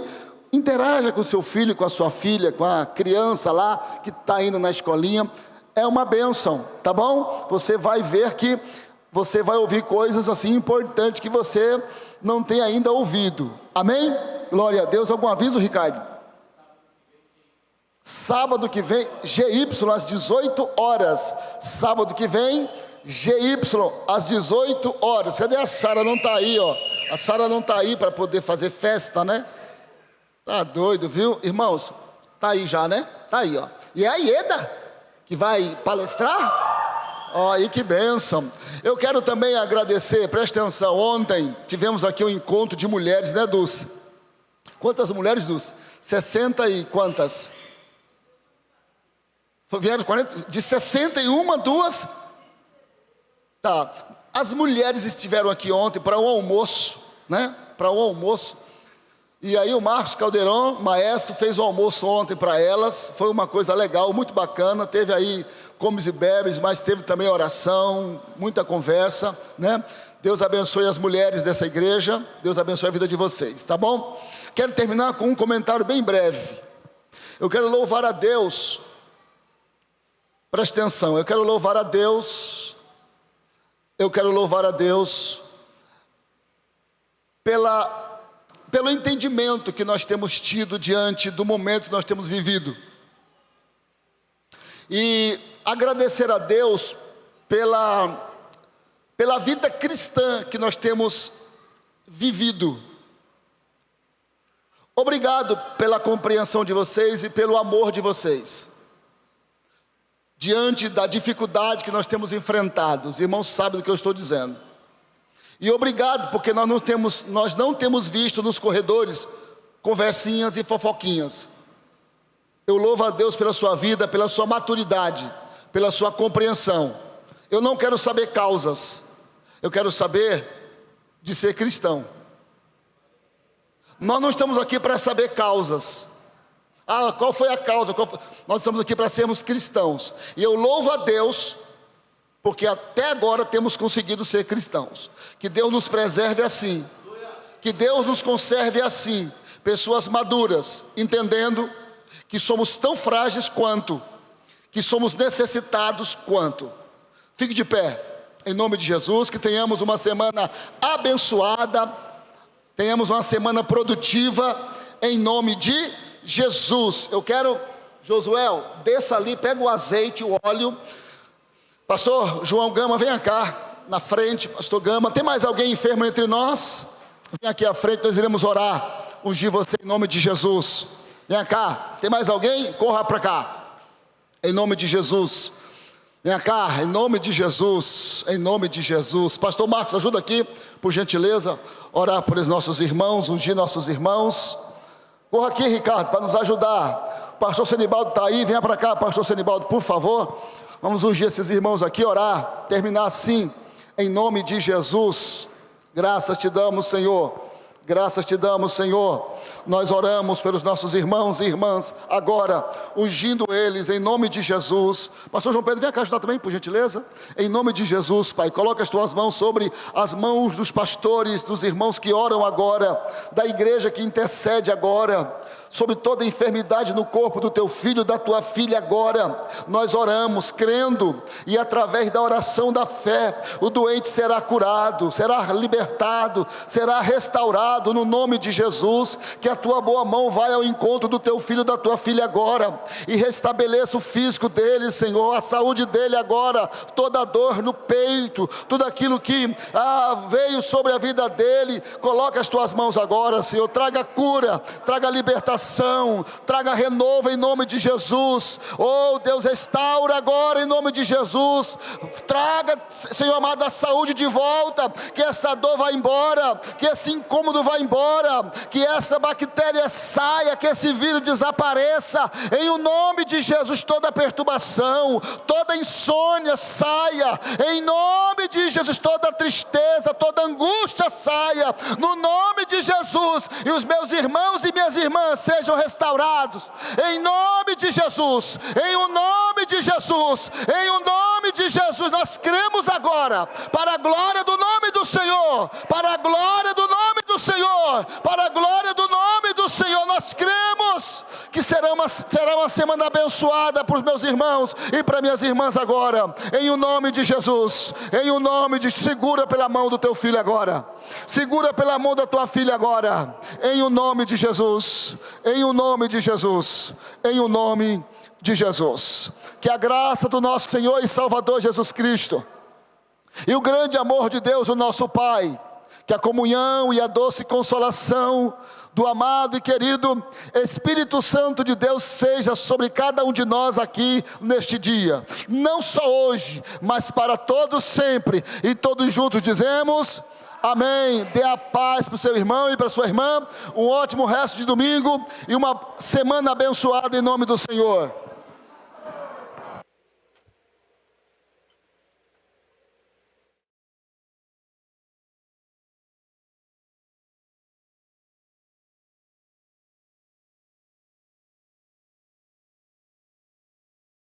Interaja com o seu filho, com a sua filha, com a criança lá que está indo na escolinha. É uma bênção, tá bom? Você vai ver que você vai ouvir coisas assim importantes que você não tem ainda ouvido, amém? Glória a Deus. Algum aviso, Ricardo? Sábado que vem, GY às 18 horas. Sábado que vem, GY às 18 horas. Cadê a Sara? Não está aí, ó. A Sara não está aí para poder fazer festa, né? Tá doido, viu? Irmãos, tá aí já, né? Tá aí, ó. E é a Ieda que vai palestrar? Ó, aí que bênção. Eu quero também agradecer, preste atenção, ontem tivemos aqui um encontro de mulheres, né, Dulce? Quantas mulheres, Dulce? 60 e quantas? Vieram 40? De 61, duas? Tá. As mulheres estiveram aqui ontem para um almoço, né? Para um almoço. E aí o Marcos Caldeirão, maestro, fez o almoço ontem para elas. Foi uma coisa legal, muito bacana. Teve aí comes e bebes, mas teve também oração, muita conversa, né? Deus abençoe as mulheres dessa igreja. Deus abençoe a vida de vocês, tá bom? Quero terminar com um comentário bem breve. Eu quero louvar a Deus. Preste atenção, eu quero louvar a Deus. Eu quero louvar a Deus pelo entendimento que nós temos tido diante do momento que nós temos vivido. E agradecer a Deus pela vida cristã que nós temos vivido. Obrigado pela compreensão de vocês e pelo amor de vocês. Diante da dificuldade que nós temos enfrentado, os irmãos sabem do que eu estou dizendo. E obrigado, porque nós não temos visto nos corredores conversinhas e fofoquinhas. Eu louvo a Deus pela sua vida, pela sua maturidade, pela sua compreensão. Eu não quero saber causas, eu quero saber de ser cristão. Nós não estamos aqui para saber causas. Ah, qual foi a causa? Nós estamos aqui para sermos cristãos. E eu louvo a Deus, porque até agora temos conseguido ser cristãos. Que Deus nos preserve assim. Que Deus nos conserve assim. Pessoas maduras, entendendo que somos tão frágeis quanto, que somos necessitados quanto. Fique de pé, em nome de Jesus. Que tenhamos uma semana abençoada, tenhamos uma semana produtiva, em nome de Jesus. Eu quero, Josuel, desça ali, pega o azeite, o óleo. Pastor João Gama, venha cá na frente. Pastor Gama, tem mais alguém enfermo entre nós? Vem aqui à frente, nós iremos orar, ungir você em nome de Jesus. Venha cá, tem mais alguém? Corra para cá, em nome de Jesus. Venha cá, em nome de Jesus, em nome de Jesus. Pastor Marcos, ajuda aqui, por gentileza, orar por os nossos irmãos, ungir nossos irmãos. Corra aqui, Ricardo, para nos ajudar. O pastor Senibaldo está aí, venha para cá, pastor Senibaldo, por favor. Vamos ungir esses irmãos aqui, orar, terminar assim, em nome de Jesus. Graças te damos, Senhor. Graças te damos, Senhor. nós oramos pelos nossos irmãos e irmãs agora, ungindo eles em nome de Jesus. Pastor João Pedro, vem cá ajudar também, por gentileza. Em nome de Jesus, Pai, coloca as tuas mãos sobre as mãos dos pastores, dos irmãos que oram agora, da igreja que intercede agora, sobre toda enfermidade no corpo do teu filho, da tua filha agora. Nós oramos crendo, e através da oração da fé, o doente será curado, será libertado, será restaurado no nome de Jesus. Que a tua boa mão vai ao encontro do teu filho, da tua filha agora, e restabeleça o físico dele, Senhor, a saúde dele agora, toda a dor no peito, tudo aquilo que veio sobre a vida dele, coloca as tuas mãos agora, Senhor, traga cura, traga libertação, traga renovo em nome de Jesus. Oh Deus, restaura agora em nome de Jesus, traga, Senhor amado, a saúde de volta, que essa dor vá embora, que esse incômodo vá embora, que essa bactéria saia, que esse vírus desapareça, em o nome de Jesus. Toda perturbação, toda insônia saia, em nome de Jesus. Toda tristeza, toda angústia saia, no nome de Jesus. E os meus irmãos e minhas irmãs sejam restaurados, em nome de Jesus, em o nome de Jesus, em o nome de Jesus. Nós cremos agora, para a glória do nome do Senhor, para a glória do nome do Senhor, para a glória do nome do Senhor. Nós cremos que será uma semana abençoada para os meus irmãos e para minhas irmãs agora, em o nome de Jesus, em o nome de... Segura pela mão do teu filho agora, segura pela mão da tua filha agora, em o nome de Jesus, em o nome de Jesus, em o nome de Jesus. Que a graça do nosso Senhor e Salvador Jesus Cristo, e o grande amor de Deus, o nosso Pai, que a comunhão e a doce consolação do amado e querido Espírito Santo de Deus seja sobre cada um de nós aqui neste dia, não só hoje, mas para todos sempre, e todos juntos dizemos amém. Dê a paz para o seu irmão e para a sua irmã, um ótimo resto de domingo e uma semana abençoada em nome do Senhor.